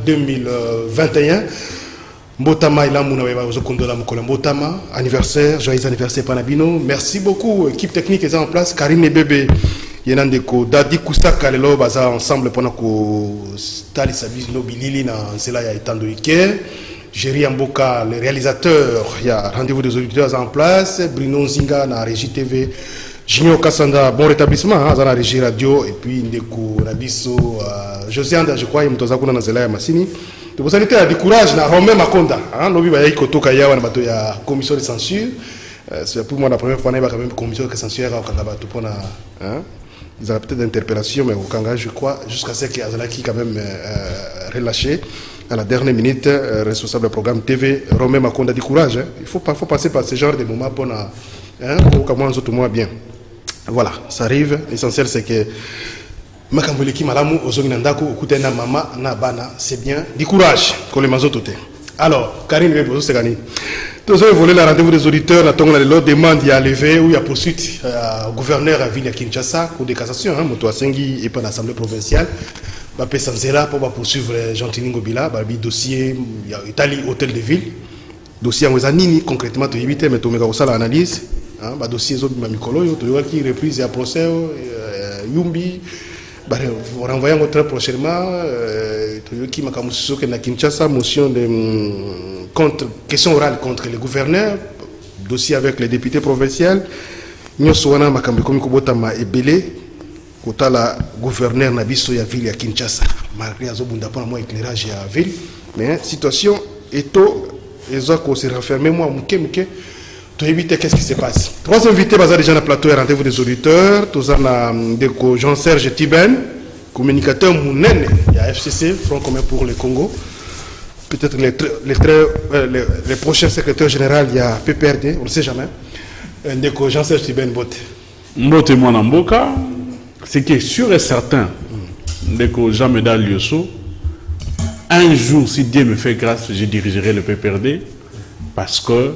2021. Mbotama ila muna weba ozokondola mukola Mbotama, anniversaire, joyeux anniversaire Panabino. Merci beaucoup, équipe technique est en place, Karine et Bébé. Yenandeko Dadi Kusaka lelo baza ensemble pendant que Tali Sabis no bilili na cela ya etando Iker. Jerry Amboka, le réalisateur, il y a rendez-vous des auditeurs en place, Bruno Zinga na régie TV. Junior Kassanda, bon rétablissement, hein, dans la régie radio, et puis Ndeko Nabiso, José Anda, je crois, il m'a dit que Zela Massini. Donc vous allez avoir du courage, na Romain Makonda, hein, l'objet va y koto kaya, on a la commission de censure. C'est pour moi la première fois qu'on a quand même commission de censure au Kangaba, tout pour hein. Ils avaient peut-être d'interpellation, mais au Kanga, je crois, jusqu'à ce qu'il y ait qui quand même relâché à la dernière minute, responsable du programme TV, Romain Makonda, du courage. Hein. Il faut passer par ce genre de moments pour comment tout le monde bien. Voilà, ça arrive. L'essentiel c'est que Makamboleki Malamu, Ozoginandako, Okutena Mama, Nabana, c'est bien. Du courage, qu'on les mazote. Alors, Karine Webo, c'est gagné. Tous ceux qui volé la rendez-vous des auditeurs, la tongue de demande, il y a levé ou il y a poursuite au gouverneur à Ville à Kinshasa, cour de cassation, Moto Asengi et pas l'Assemblée provinciale. Bapé Sanzera pour poursuivre Jean-Tini Ngobila, Babi dossier, il y a Italie, hôtel de ville. Dossier en Wazanini, concrètement, tu évites, mais tu mets ça l'analyse. Ba dossier zo bimamikolo yo to qui reprise ya procès Yumbi ba renvoyant très prochainement to qui makamuso que na Kinshasa motion de contre question orale contre le gouverneur, dossier avec les députés provinciaux nyoso wana makambi komi kobota ma ebele kota la gouverneur na biso ya ville ya Kinshasa malgré azobunda pour moi éclairage ya ville mais situation eto ezako se renfermer moi muke pour éviter qu'est-ce qui se passe. Trois invités basés déjà dans le plateau et rendez-vous des auditeurs. Tous en Jean-Serge Tiben, communicateur Mounene, il y a FCC, Front commun pour le Congo. Peut-être les prochains secrétaires généraux, il y a PPRD, on ne sait jamais. Jean-Serge Tiben Bote. Mbote Mwanamboka, ce qui est sûr et certain, Jean Médal Liosso, un jour, si Dieu me fait grâce, je dirigerai le PPRD parce que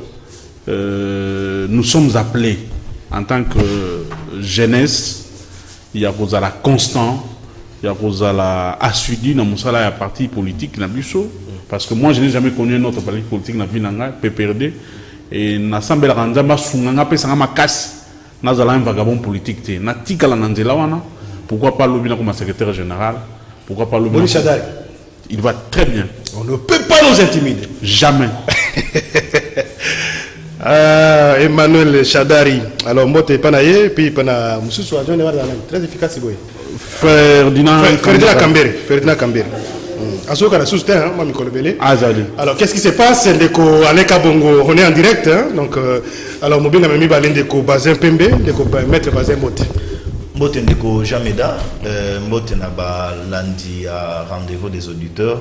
nous sommes appelés en tant que jeunesse, il y a la constant, il y a la assidu dans mon salaire à parti politique parce que moi je n'ai jamais connu un autre parti politique dans la ville PPRD et l'Assemblée Ranzamba Sunganga Pesanga casse dans un vagabond politique na tika la nanzela wana pourquoi pas l'objet comme secrétaire général pourquoi pas l'objet il va très bien on ne peut pas nous intimider jamais. Emmanuel Chadari. Alors, moi, tu es panaye, puis pana Moussou Adjon est très efficace. Ferdinand Kambere. Ferdinand Kambere. Azoka la soutien, moi, Mikolo Belé. Alors, qu'est-ce qui se passe? Aleka Bongo, on est en direct. Hein? Donc, alors, Mobile a mis Balendeko Bazin Pembe, Maître Bazin Mote. Mote Ndeko Jameda, Mote Naba lundi à rendez-vous des auditeurs.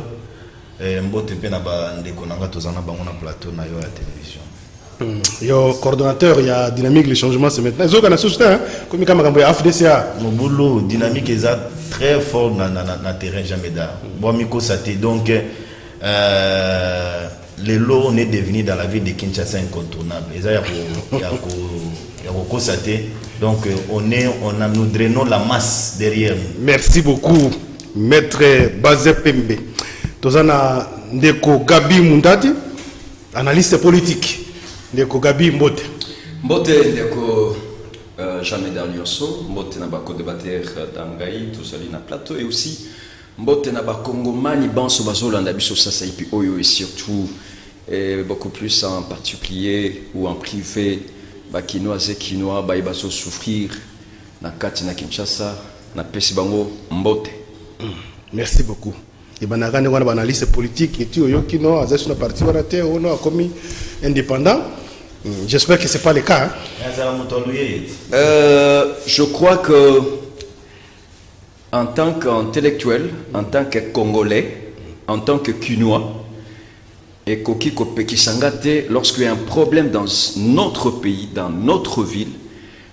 Mote Penaba Ndeko Nanga Tozana Bangona Plateau na yo à télévision. Yo coordonnateur, il y a dynamique, les changements c'est maintenant. Ils ont un soutien, comme il y a FDCA. Mon boulot dynamique est très fort dans le terrain Jameda. Bon, Miko Sate, donc les lots on est devenu dans la ville de Kinshasa incontournable. Il y a donc nous drainons la masse derrière nous. Merci beaucoup, Maître Bazé Pembe. Tozana Ndeko Gabi Mundati, analyste politique. Ndeko Gabi Mbote. Mbote Ndeko Jamais Darlioso, Mbote na bako débatteur d'Amgaï, tout ça na plateau et aussi Mbote na bakongo mani banso bazolanda biso sasa ipi oyo et surtout beaucoup plus en particulier ou en privé bakinois et kinois ba baso souffrir na kati na Kinshasa na pesi bango Mbote. Merci beaucoup. Et banagane wana analyste politique et tout yoki no azasu na parti wana te ono a commis indépendant. J'espère que c'est pas le cas. Hein? Je crois que en tant qu'intellectuel, en tant que Congolais, en tant que Kinois, et Koki Kopekisangate, lorsqu'il y a un problème dans notre pays, dans notre ville,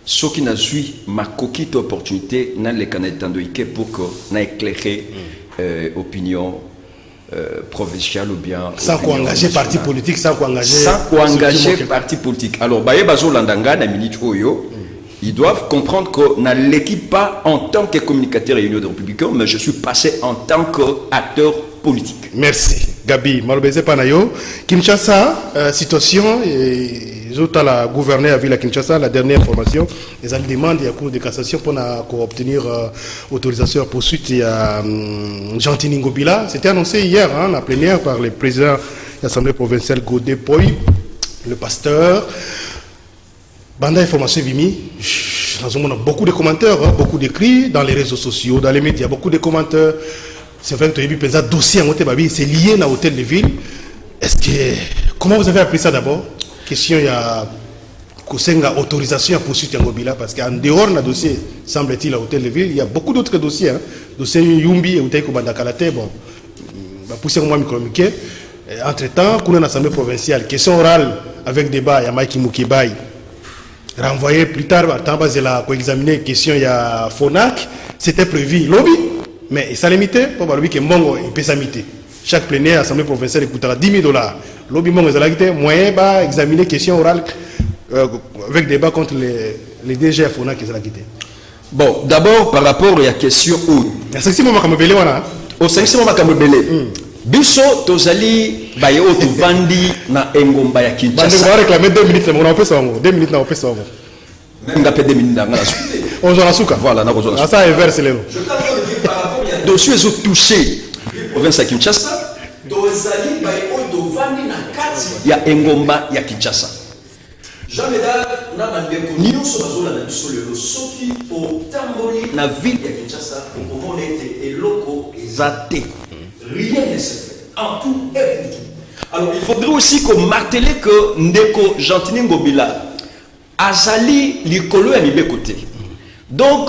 ce qui n'a suivi ma coquille opportunité dans les canadiens pour que n'a éclairé opinion provinciale ou bien sans quoi engager parti politique, sans quoi engager parti politique. Alors Baye Bazo Landanga na minute oyo, ils doivent comprendre que n'a l'équipe pas en tant que communicateur et union de républicain, mais je suis passé en tant qu'acteur politique. Merci. Gabi, Malobeze Panayo. Kinshasa, situation, la gouverneure a vu la Kinshasa, la dernière information, les ont demandé à la Cour de cassation pour obtenir autorisation à poursuite à Gentini Ngobila. C'était annoncé hier, la plénière, par le président de l'Assemblée provinciale Godé Poy, le pasteur. Banda information Vimi, on a beaucoup de commentaires, beaucoup d'écrits dans les réseaux sociaux, dans les médias, beaucoup de commentaires. C'est vrai que tu as vu un dossier à Moté Babi, c'est lié à l'hôtel de ville. Est-ce que, comment vous avez appris ça d'abord? Question, il y a autorisation à poursuite à Ngobila, parce qu'en dehors de dossier, semble-t-il, à l'hôtel de ville, il y a beaucoup d'autres dossiers. Dossier Yumbi et Outaï Kobandakalate, bon, pousser moi micro-miqué. Entre-temps, qu'on a une assemblée provinciale, question orale avec débat, il y a Mike Moukibaï. Renvoyé plus tard, pour examiner la question, il y a FONAC, c'était prévu lobby, mais ça limité pour le lobby que Mongo peut s'imiter. Chaque plénière, l'Assemblée provinciale écoutera $10 000. Lobby Mongo, moyen va examiner la question orale avec débat contre les DG à FONAC. Bon, d'abord, par rapport à la question où. C'est moi qui belé au cinquième moment comme belé. Biso tozali baye oto vandi na engomba ya Kinshasa. On va réclamer 2 minutes, on a fait ça. 2 minutes, on a fait ça. Même pas 2 minutes dans la suite. On a souka. Voilà, na kozona. Ça inverse les. Je t'en dire par rapport à dossier zo touché province ya Kinshasa. Tozali baye oto vandi na kati ya engomba ya Kinshasa. Jamais na bandeko nyonso bazola na biso lelo soki o tamboli na ville ya Kinshasa pour komona ete eloko ezate. Rien ne se fait. En tout et pour tout. Alors, il faudrait aussi qu'on martele que Ndeko Gentini Ngobila Azali Likolo et Mibe côté. Donc,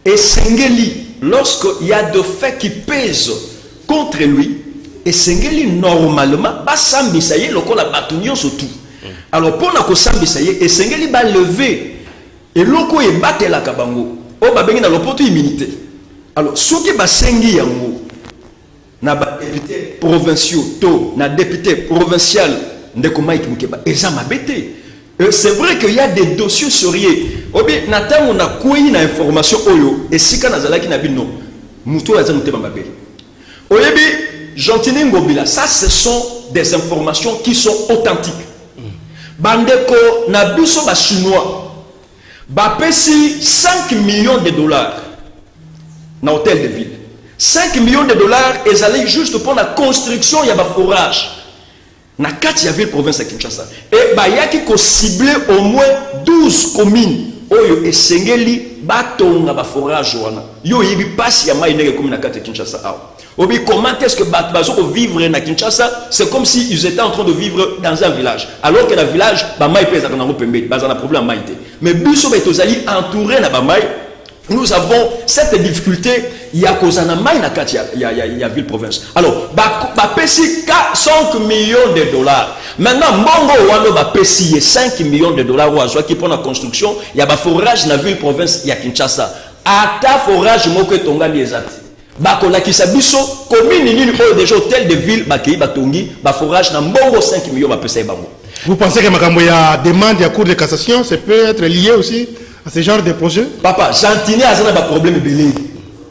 et Sengeli, lorsqu'il y a de faits qui pèsent contre lui, et Sengeli, normalement, va s'ambisayer le col à bâtonnion surtout. Alors, pour nous s'ambisayer, et Sengeli va lever, et l'oko est batté la kabango. Oh, bah, ben, dans l'opportunité. Alors, ce qui va sengi yango, na député provinciaux to na député provincial ndeko Mike Mukeba eza mabete. C'est vrai qu'il y a des dossiers sérieux. Obi natan on a koyi na information oyo esika nazalaki na bino muto ya zanute mabebe. Oyebi Gentini Ngobila, ça ce sont des informations qui sont authentiques. Bandeko na biso ba chinois ba pesi 5 millions de dollars na hôtel de ville. 5 millions de dollars et allaient juste pour la construction, il y a un forage. Na kati ya ville province de Kinshasa. Et bah yaki ko ciblé au moins 12 communes. Oyo esengeli batonga ba forage wana. Yo yibi passe ya mai nege commune na kati Kinshasa. Obi comment est-ce que bazo ko vivre na Kinshasa, c'est comme si ils étaient en train de vivre dans un village. Alors que le village ba mai pesa kana ngopembe, ba za na problème maïté. Mais biso betozali entouré na ba mai. Nous avons cette difficulté, il y a Kozana Maïna il y a ville province. Alors, Bapesi 5 millions de dollars. Maintenant, Mongo Wano Bapesi 5 millions de dollars qui prend la construction, il y a un forage dans la ville province, il y a Kinshasa. Ata forage Moko Tonga Miezati. Bakola Kisabiso, commune nini déjà hôtel de ville, Bakei Batongi, forage dans Mongo 5 millions Bapesi Bango. Vous pensez que Makambo y a demande à Cour de cassation, ça peut être lié aussi à ce genre de projet? Papa, Gentini a un problème belé.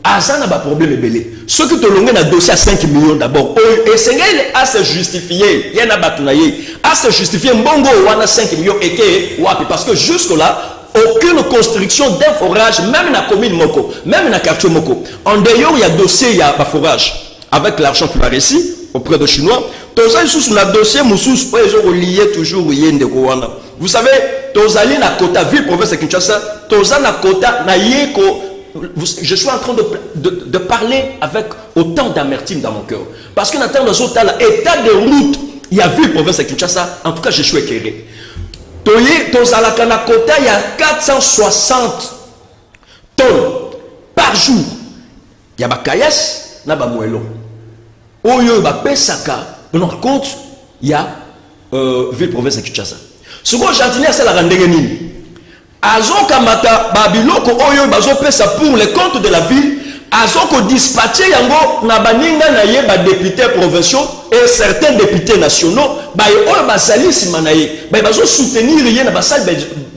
Azana a un problème belé. Ce que tu as un dossier à 5 millions d'abord. Et c'est à se justifier. Il y en a batunaye. À se justifier, Mbongo, on a 5 millions et que, parce que jusque-là, aucune construction d'un forage, même dans la commune Moko, même dans le quartier Moko. En dehors, il y a dossier, il y a un forage. Avec l'argent qu'il a reçu auprès des Chinois, tous sous le dossier, Moussous, ils ont lié toujours. Vous savez, Tozali na kota ville province de Kinshasa, Tozali na kota na yeko. Je suis en train de parler avec autant d'amertume dans mon cœur. Parce que dans l'état de route, il y a ville province de Kinshasa, en tout cas je suis éclairé. Tozala na kota, il y a 460 tonnes par jour. Il y a Bakayas, na Bamuelo. Oyo ba pesaka, par contre, il y a ville province de Kinshasa. Ce que Gentini c'est la rendez-vous. Azo kamata babiloko oyo bazo pesa pour les comptes de la ville. Azo ko dispatcher yango na baninga na ye ba députés provinciaux et certains députés nationaux. Ba oyo basali simanaye. Ba bazo soutenir ye na basal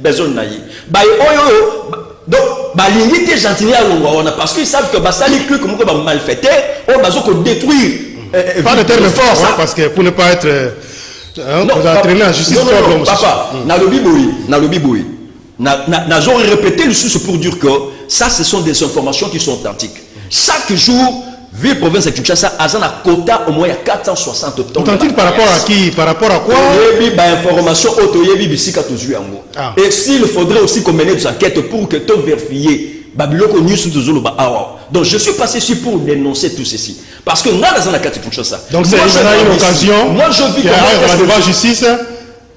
besoin na ye. Ba oyo donc balingi te Gentini alongwa wana parce qu'ils savent que basali cru comme ko ba malfaiteur, o bazo ko détruire Pas de terme fort, hein, parce que pour ne pas être vous entraîner en justice. Non, papa, dans le Biboui, n'a jamais répété le sous pour dire que ça, ce sont des informations qui sont authentiques. Chaque jour, ville province de Kinshasa, a un quota au moins 460 tonnes. Authentique par rapport à qui? Par rapport à quoi? Information et s'il faudrait aussi qu'on mène des enquêtes pour que tu vérifies. Donc je suis passé ici pour dénoncer tout ceci. Parce que nous dans la carte Kinshasa. Donc c'est une occasion. Moi je vis devant justice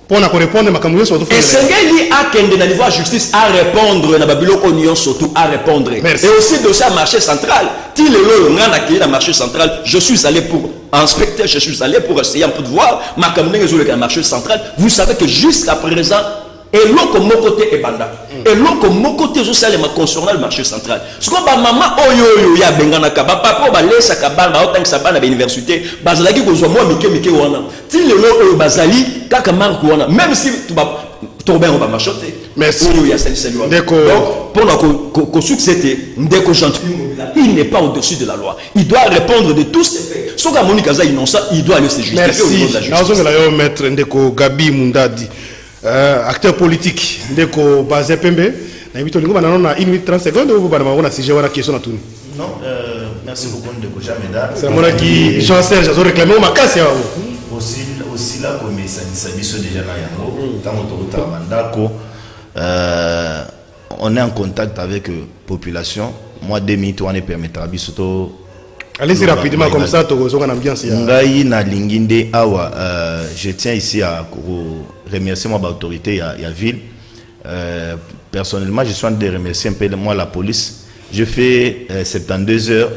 pour répondre à ma caméra surtout. Et c'est lui à qui est devant justice à répondre na Babylone Union surtout à répondre. Merci. Et aussi de ça marché central. Til le marché central, je suis allé pour inspecter, je suis allé pour essayer un peu de voir ma caméra sur le marché central. Vous savez que jusqu'à présent et l'autre comme mon côté est banda. Et l'autre comme mon côté je sais les concernant le marché central. Ce que ma maman oyo ya bengana kaba papa ba laisse kaba ba autant que ça ba na l'université bazalaki ko zo moi mike wana. Ti le lo bazali kaka marque wana même si tu vas tomber on va marchoter. Merci. Donc pour la succès ndeko gentil il n'est pas au-dessus de la loi. Il doit répondre de tous ces faits. Ce que Monica Za innocent, il doit aller se justifier au niveau de la justice. Merci. Maître Ndeko Gabi Mundadi. Acteur politique ndeko Bazin Pembe na ibito lingo banana na 1 minute 30 secondes ou bana na sujet wana question na tuni. Non, merci beaucoup Ndeko Jameda. C'est moi qui Jean-Serge a réclamé ma casse ya aussi là comme ça biso déjà na yango tango to bandako on est en contact avec population. Moi 2 minutes on est permettra biso to allez-y rapidement comme ça to zo na ambiance ya ngai na linginde awa je tiens ici à remercier moi l'autorité à ville. Personnellement, je suis en train de remercier un peu moi la police. Je fais 72 heures,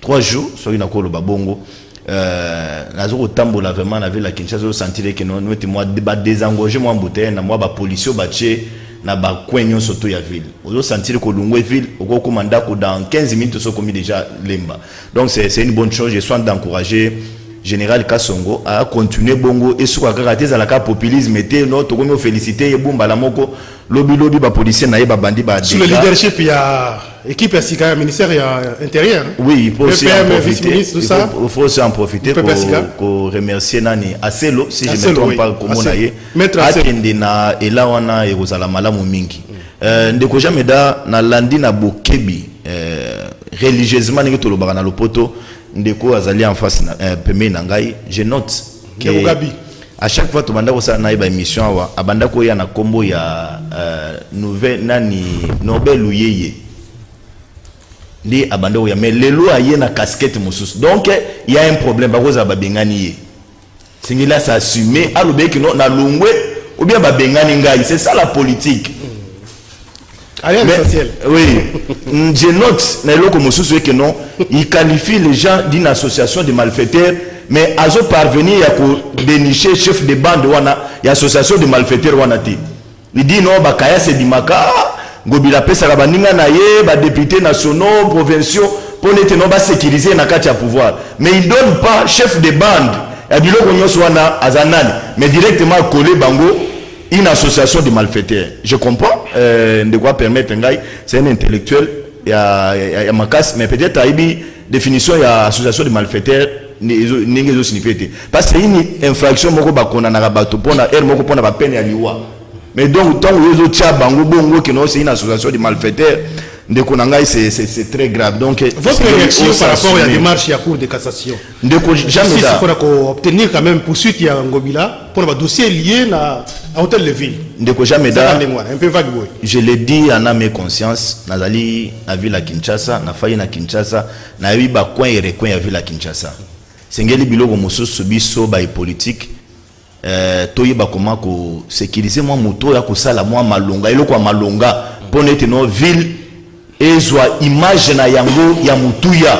3 jours sur une accord le babongo. Nazo tambola vraiment la ville à Kinshasa, je sentais que nous moi désengagé moi en bouteille, na moi ba policier baché na ba kwenyo surtout ya ville. Ozo sentir que Lungwe ville au commanda ko dans 15 minutes so commis déjà lemba. Donc c'est une bonne chose, je suis en train d'encourager Général Kassongo a continué bongo et sur la la populisme était notre comme féliciter et bomba la moko lobby ba policier na ba bandi ba sur le leadership il y a équipe SICA ministère intérieur. Oui, il faut aussi en profiter. Il faut aussi en profiter pour remercier nani Aselo si je me trompe pas comme on a eu akende na elawana et ozala malamu mingi. Ndeko Jameda na landi na bokebi religieusement ngi to lobaka na lopoto ndeko azali en face peme na ngai je note que à chaque fois to banda ko sa na ba émission wa abanda ko ya na kombo ya nouvelle nani Nobel Uyeye ndi abanda ko ya mais lelo aye na casquette mususu donc il y a un problème ba ko za ba bengani ye singila sa assumer alobe que non na lungwe ou bien ba bengani ngai c'est ça la politique. Oui, je note que non, il qualifie les gens d'une association de malfaiteurs, mais à parvenir à dénicher chef de bande wana, il y a association de malfaiteurs wanati. Il dit non, bakaya c'est dimaka, gobila pesa la baninga na ye, ba députés nationaux, provinciaux, pour ne pas sécuriser na katia pouvoir. Mais il donne pas chef de bande, il dit mais directement collé bango. Une association de malfaiteurs. Je comprends de quoi permettre un gars, c'est un intellectuel, il y a ma casse, mais peut-être à une définition, il y a association de malfaiteurs, n'est-ce signifie. Parce que c'est une infraction, qu'on a rabattu pour la air, pour la peine à l'IWA. Mais donc, tant que les autres bango bongo, c'est une association de malfaiteurs, c'est très grave. Donc, votre réaction par rapport à la démarche à la Cour de cassation, jamais pour obtenir quand même poursuite à Ngobila pour un dossier lié à l'hôtel de ville. Un peu vague. Je l'ai dit en âme et conscience, Nazali à ville à Kinshasa, na failli à Kinshasa, na eu ba coin et recoin à ville à Kinshasa. Sengeli biloko mosso subiso ba politique. Toyeba comment ko sécuriser moi moto ya ko sala moi malonga eloko malonga pour n'être no ville et soit image na yango ya mutuya.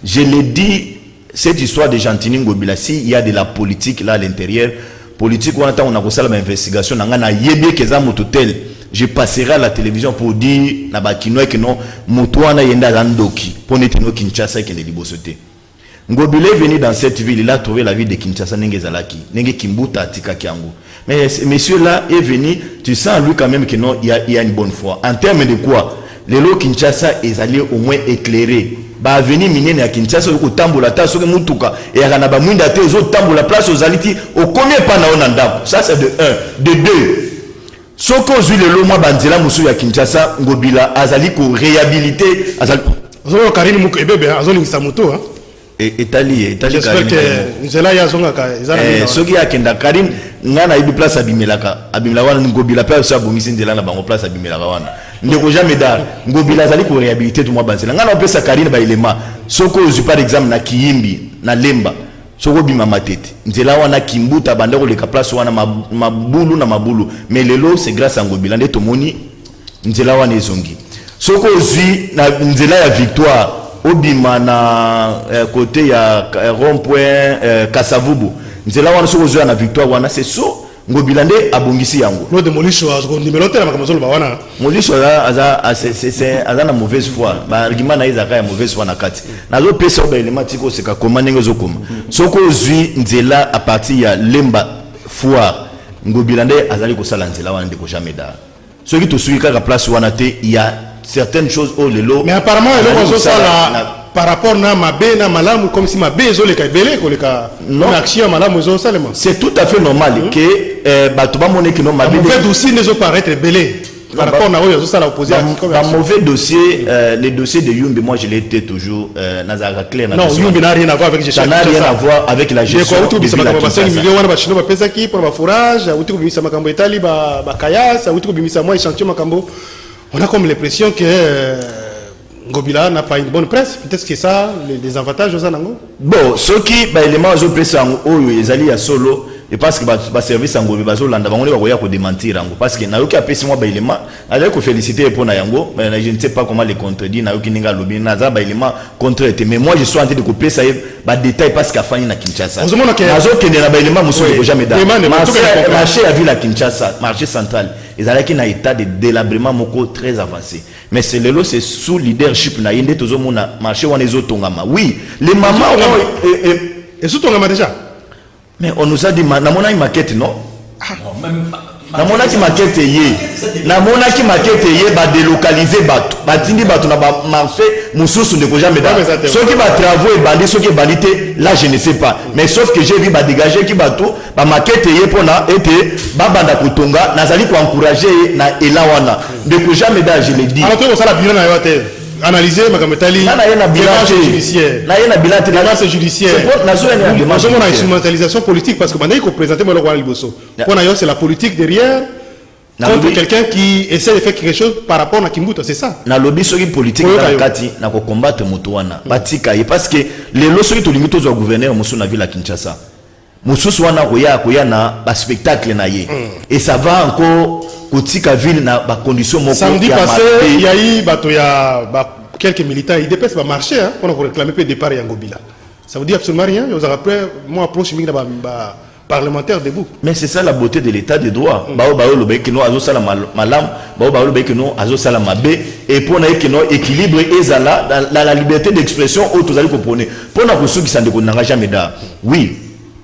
Je l'ai dit, cette histoire de Gentini Ngobila, il y a de la politique là à l'intérieur, politique on attend on a fait l'investigation, on a yébé que ça mototel. Je passerai à la télévision pour dire na bakino que non mutuana yenda randoki pour n'être no Kinshasa qui est libosoté. Ngobila est venu dans cette ville, il a trouvé la ville de Kinshasa Nengezalaki, Nenge Kimbuta Tika Kiango. Mais monsieur là est venu, tu sens lui quand même que non il y a une bonne foi. En termes de quoi? Les lots Kinshasa est allé au moins éclairé. ba avenue minene ya Kinshasa ko tambola ta soki mutuka et ya na ba mwinda te zo tambola place aux aliti au combien pas na on ndako. Ça c'est de 1. De 2. Soko ozwi lelo mwa banzela musu ya Kinshasa ngobila azali ko réhabiliter azali Zolo Karine Mukebebe azolingisa moto hein. Etali j'espère que nzela ya zonga ka ezala soki ya kenda Karine ngana ibi place abimelaka wana ngobila pa so abongisi nzela na bango place abimelaka wana ndeko jamais dar ngobila azali ko réhabiliter tout mwa banzela ngana opesa Karine ba élément soko ozwi par exemple na Kiyimbi na Lemba soko bima matete nzela wana kimbuta bandeko leka place wana mabulu na mabulu mais lelo c'est grâce à ngobila nde tomoni nzela wana ezongi soko ozwi na nzela ya Victoire obima na côté ya rond-point Kasavubu nzela wana soko ozwi na Victoire wana c'est so ngobila nde abongisi yango no de molisho azo numéroté na makamazolo ba wana molisho c'est na mauvaise foi ba argument na izaka ya mauvaise foi na kati nazo pesa ba element tiko seka koma ndenge zo koma soko ozwi nzela à partir ya Lemba Foire ngobila nde azali ko sala nzela wana ndeko jamais da soki to suki ka place wana te il y a certaines choses au lelo mais apparemment eloko zo sala par rapport na mabe na malamu comme si mabe zo le ka belé ko le ka non action malamu zo salema c'est tout à fait normal que bato ba moné que non mabe mauvais dossier ne zo paraître belé par rapport na zo sala opposé un mauvais dossier les dossiers de Yumbi moi je l'ai été toujours nazara clair non Yumbi n'a rien à voir avec gestion ça n'a rien à voir avec la gestion de la 5 millions wana ba chino ba pesa ki pour ba fourrage uti ko bimisa makambo etali ba kayasa uti ko bimisa moi échantillon makambo on a comme l'impression que Ngobila n'a pas une bonne presse. Peut-être que ça, les avantages aux anangos. Bon, ce qui, élément aux presse en haut, ils allaient à solo. Et parce que le service en Ngobila, ils vont démentir. Parce que n'a aucun PC, moi, élément. Alors que féliciter pour Nayango, mais je ne sais pas comment les contredire. N'a aucun lobby, n'a pas élément contre. Mais moi, je suis en train de couper ça, détail parce qu'il y a Fanny na Kinshasa. N'a aucun élément, monsieur, jamais d'accord. Marché à ville à Kinshasa, marché central. Ils allaient qu'il y a un état de délabrement très avancé. Mais c'est le lot, c'est sous leadership na yende tozo mona marché wana ezo tongama. Oui, les mamans et sous tongama déjà. Mais on nous a dit na mona maquette non? Na mona ki maquette yé. Na mona ki maquette yé ba délocaliser bato. Ba tindi bato na ba marché mususu ne ko jamais da. Ceux qui va travaux et bandi ceux qui bandité là je ne sais pas. Mais sauf que j'ai vu ba dégager ki bato ba maquette yé pona été ba banda kutonga nazali ko encourager na elawana. De ko jamais da je l'ai dit. Alors toi ça la bilan na yote. Analyser Magametali, démarche judiciaire. Démarche judiciaire. C'est une instrumentalisation politique parce que maintenant il faut présenter le roi Liboso. Pour Nayo, c'est la politique derrière contre quelqu'un qui essaie de faire quelque chose par rapport à Kimbuta, c'est ça. Na lobby sur une politique kati na ko combattre Motowana. Batika parce que les lois sur tout limite aux gouverneurs Mosu na ville à Kinshasa. Mosu wana koya na ba spectacle na ye. Et ça va encore Kotika ville na ba condition moko. Samedi passé, il y a eu quelques militants ils dépassent ba marché hein pour réclamer peu départ Yangobila. Ça veut dire absolument rien, ils ont après moi approche mingi ba parlementaire debout. Mais c'est ça la beauté de l'état de droit. Bao le bec no azo sala malam, bao le bec no azo sala mabe et pour na que no équilibre ezala la liberté d'expression au tozali comprendre. Pour na kosu qui sande ko nanga jamais da. Oui,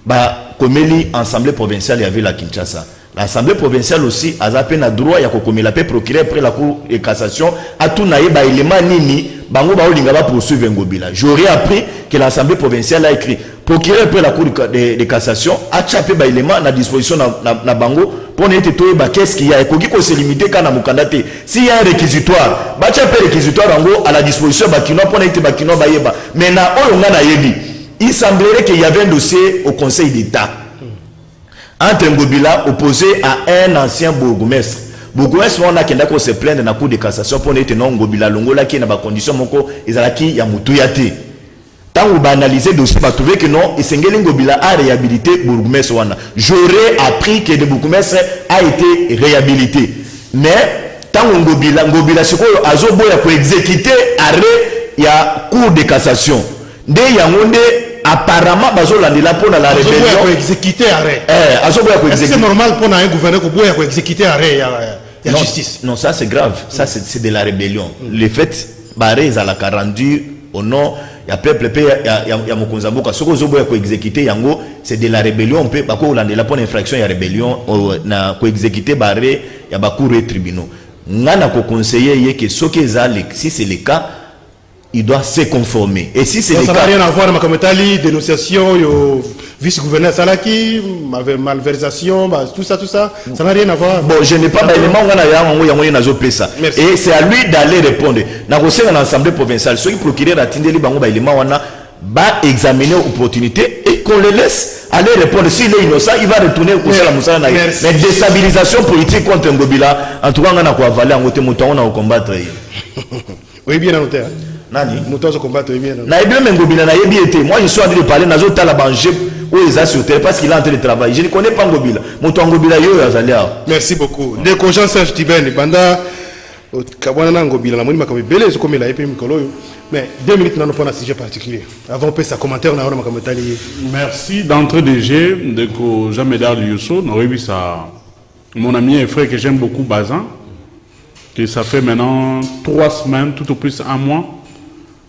ba komeli assemblée provinciale y avait la Kinshasa. L'Assemblée provinciale aussi a zappé na droit ya kokomela la paix procureur après la cour de cassation a tout naïe ba élément nini bango ba olinga ba poursuivre Ngobila. J'aurais appris que l'Assemblée provinciale a écrit procureur après la cour de cassation a chapé ba élément na disposition na bango pour n'être tout ba qu'est-ce qu'il y a ekoki ko se limiter kana mukandate s'il y a un réquisitoire ba chapé réquisitoire bango à la disposition ba kino pour n'être ba kino ba yeba mais na olonga na yebi il semblerait qu'il y avait un dossier au Conseil d'État entre Ngobila opposé à un ancien bourgmestre. Bourgmestre on a qui n'a se plaindre dans la cour de cassation pour n'être non Ngobila longola qui n'a pas condition moko ezalaki ya mutuyate. Tant on va analyser le dossier, on va trouver que non, et Sengeli Ngobila a réhabilité bourgmestre wana. J'aurais appris que le bourgmestre a été réhabilité. Mais tant Ngobila ce qu'on a zoboya pour exécuter arrêt il y a cour de cassation. Dès yangonde apparemment bazolandela pour la rébellion pour exécuter arrêt c'est normal pour un gouverneur pour exécuter arrêt la justice non ça c'est grave ça c'est de la rébellion le fait barré à la rendu au nom il y a peuple il y a mokonzamboka ce que zoboya pour exécuter yango c'est de la rébellion on peut pas ko landela pour infraction il y a rébellion na ko exécuter barré il y a ba cour et tribunaux ngana ko conseiller que ce que si c'est le cas il doit se conformer. Et si c'est le ça n'a cas... rien à voir avec la dénonciation, yo vice-gouverneur Salaki, malversation, tout ça, ça n'a rien à voir. Bon, je n'ai pas d'éléments, Merci. et c'est à lui d'aller répondre. Dans l'Assemblée provinciale, ceux qui procurent à Tindeli Bango Baïlema, va examiner l'opportunité et qu'on le laisse aller répondre. S'il est innocent, il va retourner au Conseil de la Moussa. Mais déstabilisation politique contre Ngobila, en tout cas, on a quoi valer en côté mouton, on a combattre. Oui, bien noté. Nani Mouton se combattre, oui, bien noté. Na bien Ngobila, na bien été. Moi, je suis en train de parler, na zota la banjé, où ils ont sur terre, parce qu'il est en train de travailler. Je ne connais pas Ngobila. Mouton Ngobila, yo, Azalia. Merci beaucoup. Dès que Jean-Serge Tiben, Banda, Kabwana Ngobila, la monnaie m'a comme belé, c'est comme il a épé Mikolo. Mais 2 minutes, nous n'avons pas un sujet particulier. Avant, on peut sa commentaire, on a un commentaire. Merci d'entrée de jeu de Jean-Médard Liusso. Mon ami et frère que j'aime beaucoup, Bazin, que ça fait maintenant 3 semaines, tout au plus 1 mois.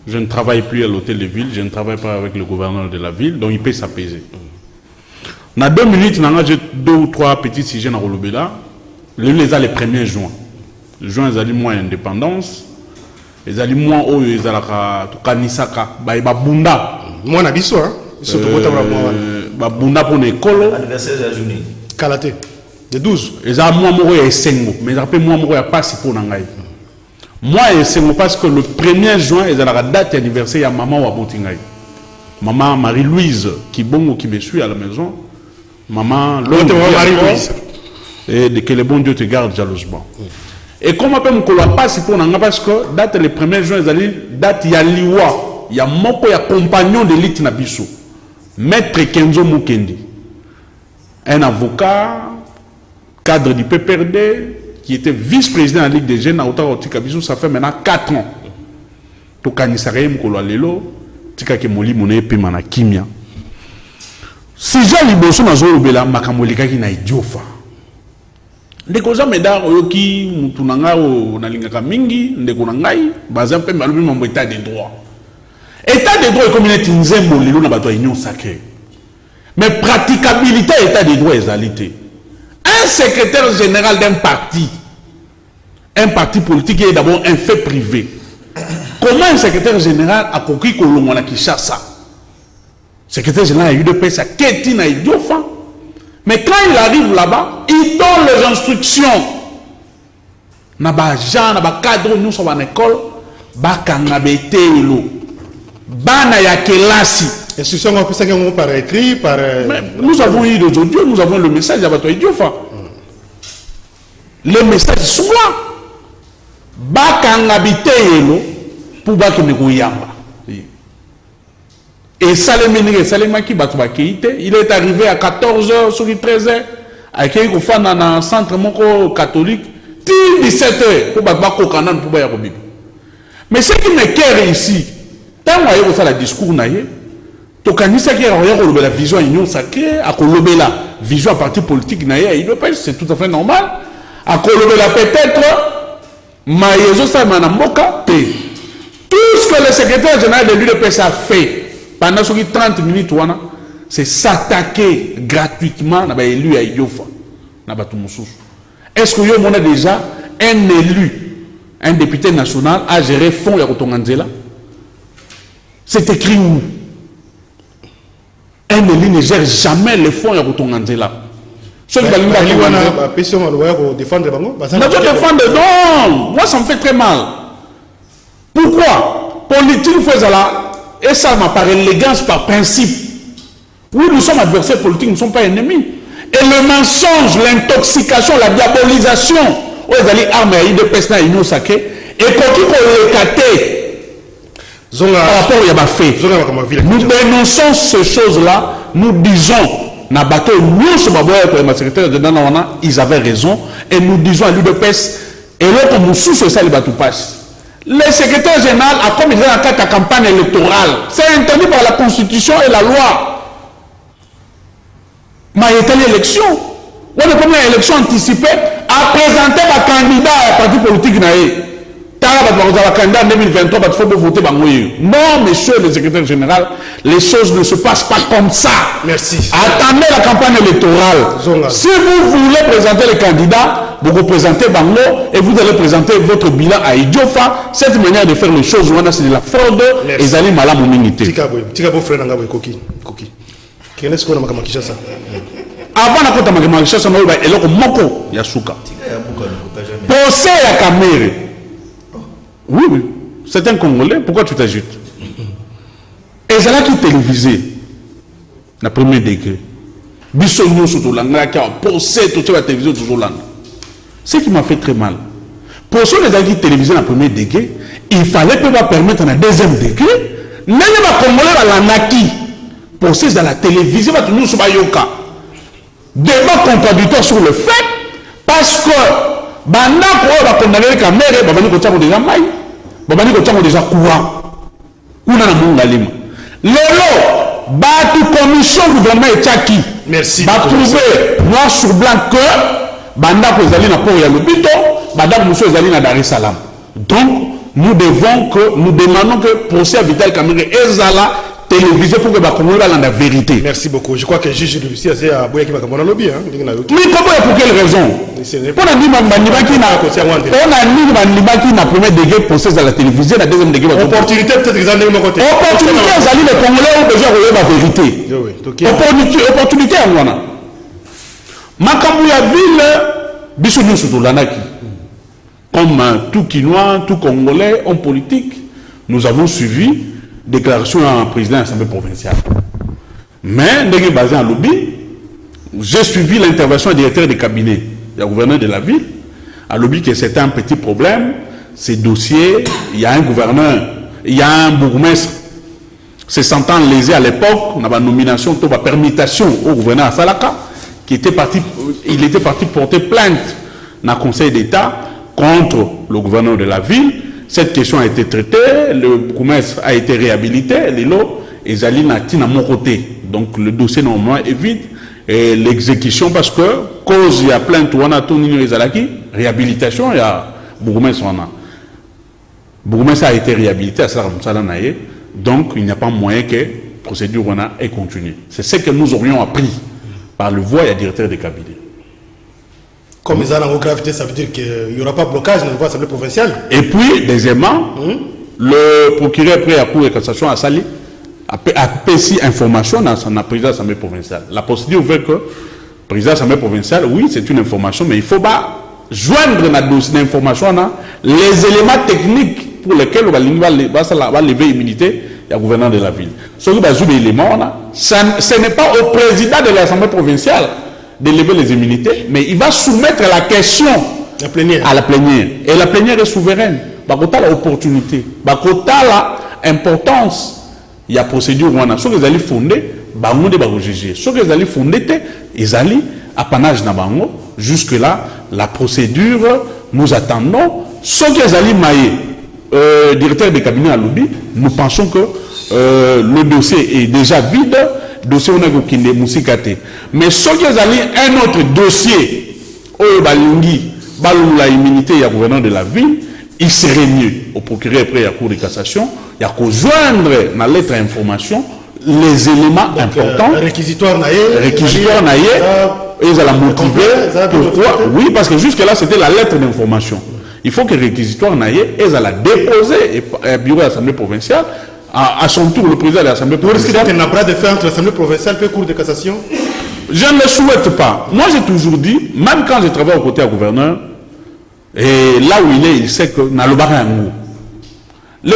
Je ne travaille plus à l'hôtel de ville, je ne travaille pas avec le gouverneur de la ville, donc il peut s'apaiser. Dans 2 minutes, j'ai 2 ou 3 petits sujets dans Rolobela. Les 1er juin. Juin, ils ont moins indépendance. Ils ont moins haut, ils ont kanisaka, ba bunda. Moi, on a biso, hein. Ba bunda pour l'école. Anniversaire de la journée. Kalaté. De 12. Ils ont moins moro et sengo, mais ils ont moins moro et pas si pour nangai. Moi et sengo parce que le 1er juin, ils ont la date d'anniversaire à maman ou à Bontingai. Maman Marie-Louise qui bon qui me suit à la maison. Maman Marie-Louise. Et que le bon Dieu te garde jalousement. Et comme on peut me pas si pour nanga parce que date le 1er juin ils allaient date ya liwa ya moko ya compagnon de l'élite na biso maître Kenzo Mukendi, un avocat cadre du PPRD qui était vice-président de la Ligue des Jeunes à Ottawa biso, ça fait maintenant 4 ans to kanisare mkolo lelo tika ke moli moné pe mana kimia si j'ai liboso na zo lobela makamolika ki na idiofa. Ndeko Jean-Médard oyoki mutu nanga o nalingaka mingi ndeko nangai baza pe malobi mambo état de droit. État de droit comme une nzembo lelo na bato union sacrée. Mais praticabilité état de droit ezalité. Un secrétaire général d'un parti politique est d'abord un fait privé. Comment un secrétaire général a compris que l'on a Kinshasa? Secrétaire général a eu de paix sa Ketina et Diofa. Mais quand il arrive là-bas, il donne les instructions. Naba Jean, naba cadre, nous sommes en école, bakanga betelo, bana ya kelasi. Instruction par écrit, par. Nous avons eu des audios, nous avons le message à Bato Idiofa. Le message sont là. Bakanga betelo pour bakene koyamba. Et Salemini Salemaki il est arrivé à 14h sur 13h avec un centre moko catholique till 17h pour Bakbako Kanan pour Bayakobi. Mais ce qui me kère ici, tant que vous avez le discours naïe, to kanisa qui a la vision union sacrée, à la vision à parti politique naïe, c'est tout à fait normal. À la peut-être, Maïezo Samanamboka, tout ce que le secrétaire général de l'UDPS a fait pendant 30 minutes, c'est s'attaquer gratuitement à l'élu à Idiofa. Est-ce que vous avez déjà un élu, un député national, à gérer fonds Yakotonganzela? C'est écrit où? Un élu ne gère jamais les fonds Yakotonganzela. Ceux qui défendre défendre, non, moi ça me fait très mal. Pourquoi? Politique faisait là. Et ça m'a par élégance, par principe. Oui, nous sommes adversaires politiques, nous ne sommes pas ennemis. Et le mensonge, l'intoxication, la diabolisation, où ils allaient armer à de Pesna et Union Sacrée, et pour qui qu'on par rapport au Yabafé. Nous dénonçons ces choses-là, nous disons, ils avaient raison, et nous disons à l'UDPS, et là, comme nous sous ça, les bateaux passent. Le secrétaire général a comme il est en cas de campagne électorale. C'est interdit par la Constitution et la loi. Mais il y a une élection. On a une élection anticipée à présenter un candidat à parti politique. Un candidat en 2023, il faut voter. Non, monsieur le secrétaire général, les choses ne se passent pas comme ça. Merci. Attendez la campagne électorale. Si vous voulez présenter le candidat, vous représentez Bango et vous allez présenter votre bilan à Idiofa. Cette manière de faire les choses, c'est de la fraude et Zali Malam Minité. Tikabo frère Nangabo Koki. Qu'est-ce qu'on a makamakicha ça? Avant la côte makamakicha ça, il y a moko Yasuka. Procès à Kamere. Oui, oui. C'est un Congolais. Pourquoi tu t'ajoutes? Et c'est là qui est télévisé. La première degré. Bissonio surtout là, qui a procès tout la télévision toujours là. Ce qui m'a fait très mal. Pour ceux les amis télévisés la première degré, il fallait pas permettre la deuxième degré. N'est pas Congolais la naki. Procès dans la télévision va toujours sur Bayoka. Débat contradictoire sur le fait parce que banda ko va condamner la caméra, babani ko tchako déjà mai, babani ko tchako déjà courant. Kuna na munga lima. Lelo batu commission gouvernement etchaki. Merci. Ba trouver noir sur blanc que banda ko ezali na port ya Lobito, banda ko monsieur ezali na Dar es Salaam. Donc nous demandons que procès Vital Kamerhe ezala télévisé pour que Bakongo ait la vérité. Merci beaucoup. Je crois que le juge de Lucie a boyé qui va comme on a lobby. Mais pour quelle raison? On a dit que la première degré procès à la télévision, la deuxième degré. Opportunité peut-être qu'ils en ont de côté. Opportunité, les Congolais ont besoin de la vérité. Opportunité à moi. Makamouya ville, Bissou surtout l'anaki. Comme tout Quinois, tout Congolais, homme politique, nous avons suivi déclaration à un président de l'Assemblée provinciale. Mais, basé en lobby, j'ai suivi l'intervention du directeur de cabinet, du gouverneur de la ville, à lobby que c'était un petit problème, ces dossiers, il y a un gouverneur, il y a un bourgmestre, se sentant lésé à l'époque, on avait une nomination, une permutation au gouverneur à Salaka, il était parti porter plainte dans le Conseil d'État contre le gouverneur de la ville. Cette question a été traitée, le bourgmestre a été réhabilité, Lilo et Zali Nati à mon côté. Donc le dossier normalement est vide. Et l'exécution, parce que cause il y a plainte, on a tout réhabilitation, il y a bourgmestre, bourgmestre a été réhabilité à Salamsala. Donc il n'y a pas moyen que la procédure ait continué. C'est ce que nous aurions appris par le voie et le directeur de cabinet. Comme ils ont en gravité, ça veut dire qu'il n'y aura pas de blocage dans la l'Assemblée provinciale. Et puis, deuxièmement, le procureur près à la Cour de cassation a sali, a péci information dans la présidence de l'Assemblée provinciale. La procédure veut que le président de l'Assemblée provinciale, oui, c'est une information, mais il faut pas joindre dans l'information les éléments techniques pour lesquels on va lever l'immunité du gouverneur de la ville. Ce qui va jouer les éléments, ce n'est pas au président de l'Assemblée provinciale de lever les immunités, mais il va soumettre la question à la plénière. Et la plénière est souveraine. Il y a l'opportunité, il y a l'importance. Il y a procédure où on a ceux qui allaient fonder, ils vont juger. Ceux qui allaient fonder, ils allaient apanage na bango. Jusque-là, la procédure, nous attendons. Ceux qui allaient mailler, directeur de cabinet à lobby, nous pensons que le dossier est déjà vide. Dossier on a gokinde musikate. Mais ce qui est un autre dossier, au Balungi, Balou la immunité, il y a gouverneur de la ville, il serait mieux au procureur après la Cour de cassation, il y a qu'au joindre dans la lettre d'information les éléments importants. Réquisitoire naïe, ils allaient motiver. Pourquoi? Oui, parce que jusque-là, c'était la lettre d'information. Il faut que le réquisitoire naïe, ils allaient déposer au bureau de l'Assemblée provinciale. À son tour, le président de l'Assemblée provinciale. Est-ce qu'il y a un bras de fer entre l'Assemblée provinciale et la Cour de cassation? Je ne le souhaite pas. Moi, j'ai toujours dit, même quand je travaille aux côtés du gouverneur, et là où il est, il sait que le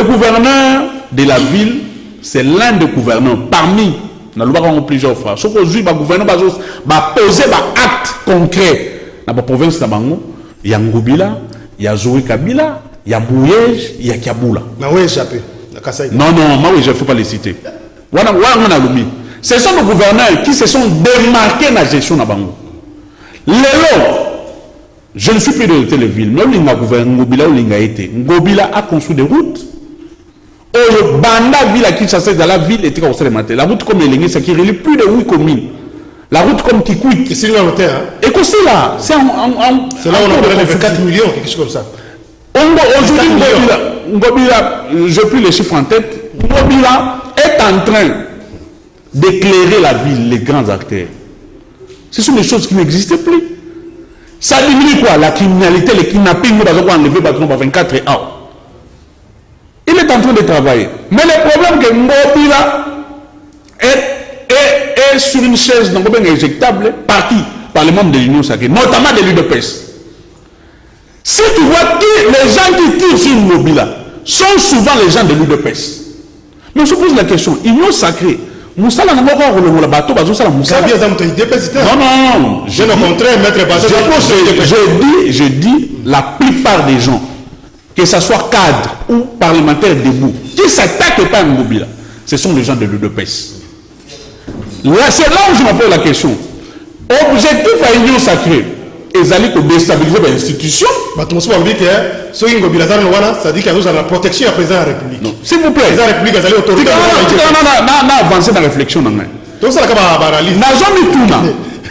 gouverneur de la ville, c'est l'un des gouverneurs parmi plusieurs fois. Ce que le gouverneur va poser un acte concret dans la province de Bango. Il y a Ngobila, il y a Zoé Kabila, il y a Bouyej, il y a Kiaboula. Non, moi je ne faut pas les citer. Ce sont les gouverneurs qui se sont démarqués dans la gestion de Bango. Je ne suis plus de telle ville, mais Ngobila a construit des routes. Banda ville à Kinshasa, dans la ville était construite le matin. La route comme Elengé, c'est qui relie plus de 8 communes. La route comme Kikuit. C'est là, et que c'est là. C'est là où on a les 4 millions, quelque chose comme ça. Aujourd'hui, Ngobila, je n'ai plus les chiffres en tête. Ngobila est en train d'éclairer la ville, les grands acteurs. Ce sont des choses qui n'existent plus. Ça diminue quoi? La criminalité, les kidnappings, nous avons enlevé par 24 heures. Il est en train de travailler. Mais le problème que Ngobila est sur une chaise éjectable par qui? Par les membres de l'Union sacrée, notamment de l'UDPS. Si tu vois que les gens qui tirent sur Ngobila sont souvent les gens de l'UDPS. Mais on se pose la question, Union sacrée, Moussala n'a pas le bateau, non, je ne contraire, maître Bazo. Je dis la plupart des gens, que ce soit cadre ou parlementaire debout, qui ne s'attaquent pas à Ngobila, ce sont les gens de l'UDPS. C'est là où je me pose la question. Objectif à l'Union sacrée, ils allaient déstabiliser l'institution. Ça dit qu'il y a la protection à président de la République. S'il vous plaît. La République a l'autorité. On a avancé dans la réflexion.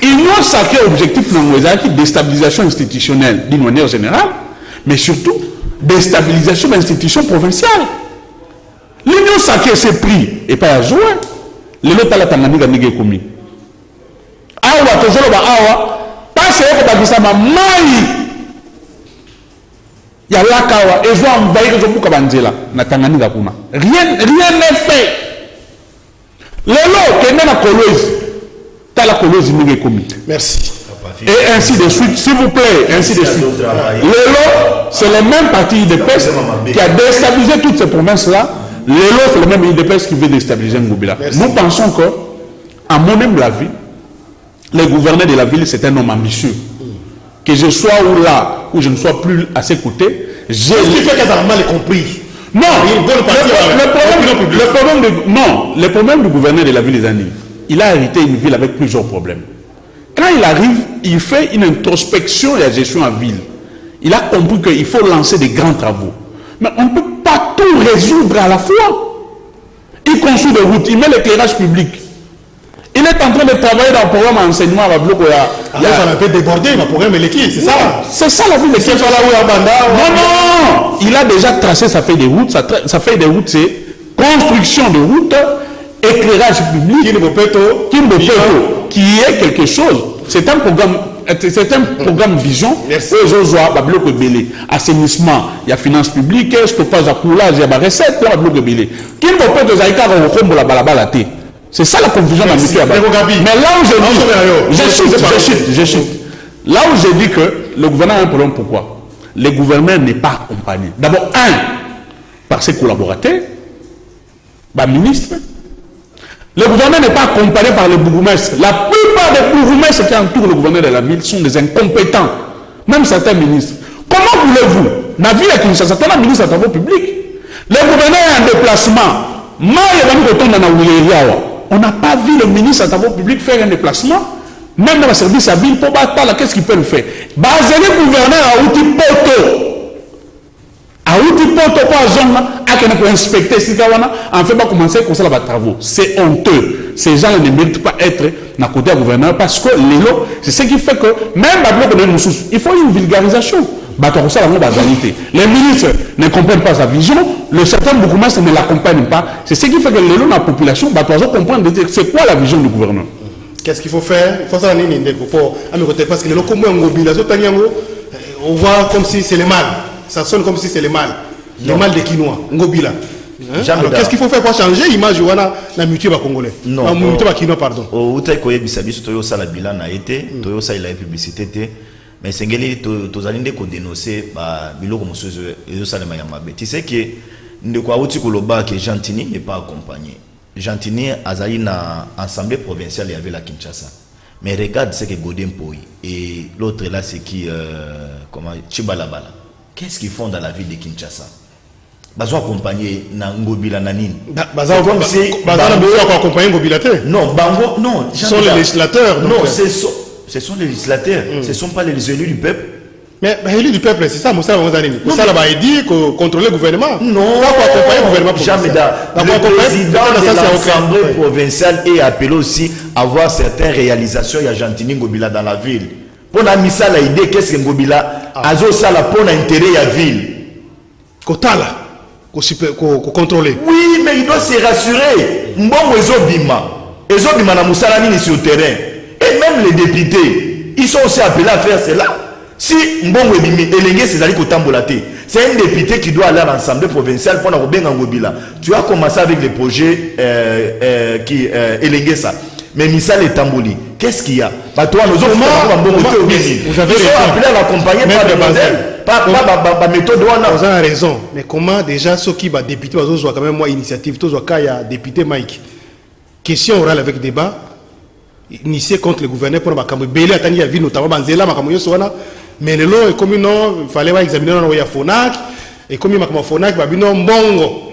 L'Union sacrée, objectif de déstabilisation institutionnelle d'une manière générale, mais surtout déstabilisation de l'institution provinciale. L'Union sacrée s'est pris et pas à jouer. Les lots à la Tanganyika n'est commis. Awa, toujours le awa, pas c'est que tu as maï. Il y a la kawa et je vais envahir les gens Banzela, na Tanganyika kuna. Rien n'est fait. Les lots qui sont dans la coloise, t'as la coloise n'est commis. Merci. Et ainsi de suite, s'il vous plaît, ainsi de suite. Le lot, c'est le même parti IDPS qui a déstabilisé toutes ces provinces-là. Le lot, c'est le même IDPS qui veut déstabiliser Ngobila. Nous pensons que, à mon même la vie, le gouverneur de la ville, c'est un homme ambitieux. Que je sois ou là, ou je ne sois plus à ses côtés, j'ai... Ce qui fait qu'elles ont mal compris. Non, le problème du gouverneur de la ville des années, il a hérité une ville avec plusieurs problèmes. Quand il arrive, il fait une introspection et la gestion en ville. Il a compris qu'il faut lancer des grands travaux. Mais on ne peut pas tout résoudre à la fois. Il construit des routes, il met l'éclairage public. Il est en train de travailler dans le programme d'enseignement à la bloc. Il a un peu débordé, mais le programme est l'équipe, c'est ça? C'est ça la ville de Kiev. Non, il a déjà tracé sa feuille de route. Sa feuille de route, c'est construction de route, éclairage public, qui est quelque chose. C'est un programme vision. Assainissement, il y a finances publiques, stoppage à coulage, il y a des recettes, il y a des blocs. C'est ça la confusion dans le métier. Mais là où je chute. Là où je dis que le gouvernement a un problème, pourquoi? Le gouverneur n'est pas accompagné. D'abord, par ses collaborateurs, par le ministre. Le gouverneur n'est pas accompagné par le bourgmestre. La plupart des bourgmestres qui entourent le gouverneur de la ville sont des incompétents. Même certains ministres. Comment voulez-vous? La ville à Kinshasa, c'est un ministre à travaux publics. Le gouverneur est en déplacement. On n'a pas vu le ministre à travaux publics faire un déplacement. Même dans le service à ville, pour battre là, qu'est-ce qu'il peut le faire? Basé le gouverneur à Outi-Poto. À Outi-Poto, pas à Zonga, pour inspecter si Kawana, en fait, pas commencer à construire les travaux. C'est honteux. Ces gens ne méritent pas être à côté du gouverneur parce que les lots, c'est ce qui fait que même il faut une vulgarisation. Les ministres ne comprennent pas sa vision, le certain bourgmestre ne l'accompagne pas. C'est ce qui fait que les lots de la population doivent comprendre c'est quoi la vision du gouverneur. Qu'est-ce qu'il faut faire? Il faut ça parce que les locaux on voit comme si c'est le mal. Ça sonne comme si c'est le mal. Le mal des Quinois, Ngobila. Alors qu'est-ce qu'il faut faire pour changer l'image de la mutuelle congolais? Non, la mutuelle Quinois, pardon. Au Taïkoye Bissabi, Toyo Sala Bilan a été, Toyo Sala la publicité. Mais c'est que les gens dénoncer Biloko Moussouzou et Salama Yamabe. Tu sais que ne quoi que Gentini n'est pas accompagné. Gentini a une assemblée provinciale et avec la Kinshasa. Mais regarde ce que Godin Poy et l'autre là c'est qui Chibalabala. Qu'est-ce qu'ils font dans la ville de Kinshasa? Ils ont accompagné Ngobila Nanine. Non, Bango, non. Ce sont les législateurs. Non, ce sont les législateurs. Ce ne sont pas les élus du peuple. Mais les élus du peuple, c'est ça, Moussa Ramazani. Ça, là-bas, il dit que contrôler le gouvernement. Non, jamais. Le président de l'Assemblée provinciale est appelé aussi à voir certaines réalisations. Il y a Gentini Ngobila dans la ville. Pour la mise à l'idée, qu'est-ce que Ngobila a pour l'intérêt de la ville? Kotala. Contrôler. Oui, mais il doit se rassurer. Mbongo ezobima. Ezobima na Moussa Lamini sur le terrain. Et même les députés, ils sont aussi appelés à faire cela. Si Mbongo Ebimi, Elengue César Kotambolate, c'est un député qui doit aller à l'Assemblée provinciale pour Robin Ngobila. Tu as commencé avec les projets qui Elengue ça. Mais Missal et Tamboli, qu'est-ce qu'il y a? Bah toi, nous autres, vous avez appelé à l'accompagner par des modèles, pas méthode. Vous avez raison. Mais comment déjà ceux qui va député, vous avez quand même moi initiative, tous il y a député Mike. Question orale avec débat. Initié contre le gouverneur pour Makambo. Belé attendit la vie notamment Banzela Makambo Yoswana. Mais le lot est comme non, il fallait examiner dans le Fonac et comme Makambo Fonac, Babino Mbongo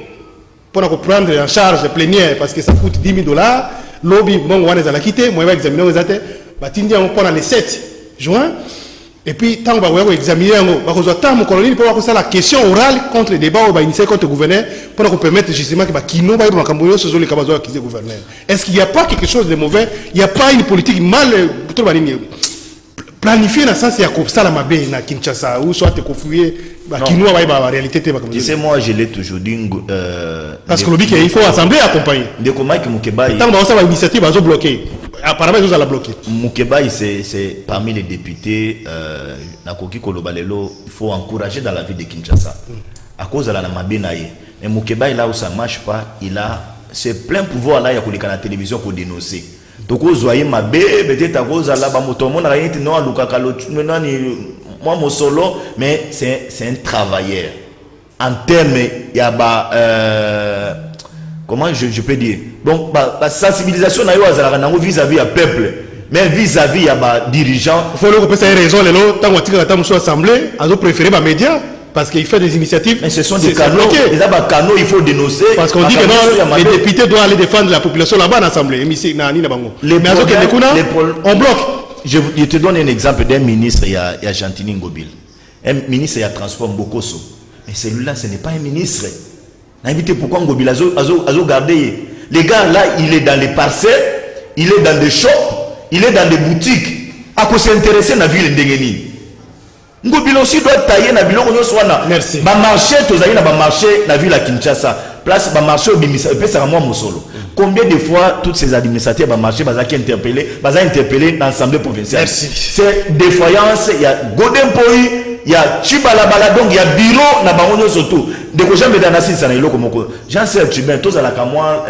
pour prendre en charge la plénière parce que ça coûte $10,000. Lobby Mbongo wana za la quitter, moi va examiner aux athées. Batindi on prend le 7 juin et puis tant qu'on va examiner on va tant mon colonie pour avoir ça la question orale contre le débat on va initier contre le gouverneur pour permettre justement que Kino va Makambo Yoso les cabazo qui est gouverneur. Est-ce qu'il n'y a pas quelque chose de mauvais? Il n'y a pas une politique mal planifiée dans le sens il y a comme ça la mabé na Kinshasa ou soit te confouiller Kino va la réalité. Tu sais moi je l'ai toujours dit parce que le but il faut assembler accompagner. De comment que Moukebaï tant que ça va initiative va bloquer. Apparemment ils ont la bloquer. Moukebaï c'est parmi les députés Nakoki Kolobalelo, il faut encourager dans la vie de Kinshasa. À cause de la mabé naïe. Mais Moukebaï là où ça marche pas, il a ce plein pouvoir là il y a la télévision pour dénoncer. Donc vous voyez mabé peut-être à cause de la bamotomo na rien non Lukaka maintenant moi mon solo mais c'est un travailleur. En termes il y a comment je peux dire donc la sensibilisation vis-à-vis du peuple mais vis-à-vis des dirigeants il faut que ça ait raison les lots tant qu'on a sur assemblée à préférer les médias parce qu'il fait des initiatives mais ce sont des canaux canaux il faut dénoncer parce qu'on dit que non les députés doivent aller défendre la population là-bas en assemblée on bloque. Je te donne un exemple d'un ministre il y a Gentini Ngobil un ministre il y a transport Mbokoso mais celui-là ce n'est pas un ministre. N'invitez pourquoi Ngobil a gardé. Les gars là, il est dans les parcelles, il est dans des shops, il est dans des boutiques. À quoi s'intéresser dans la ville de Ngeni. Ngobil aussi doit tailler dans la ville de merci. Ma marché, tous aïe na ba marché la ville à Kinshasa. Place ba marché au Bimisa, et ça moi mon solo. Combien de fois toutes ces administrateurs ba marché bazaki interpellé dans l'Assemblée provinciale. C'est défaillance, il y a Golden Poi. Il y a Chibalabala, donc il y a bureau na bango surtout. De quoi jamais dans la ça na iloko moko. Jean Serge Chibin tous à la kamwa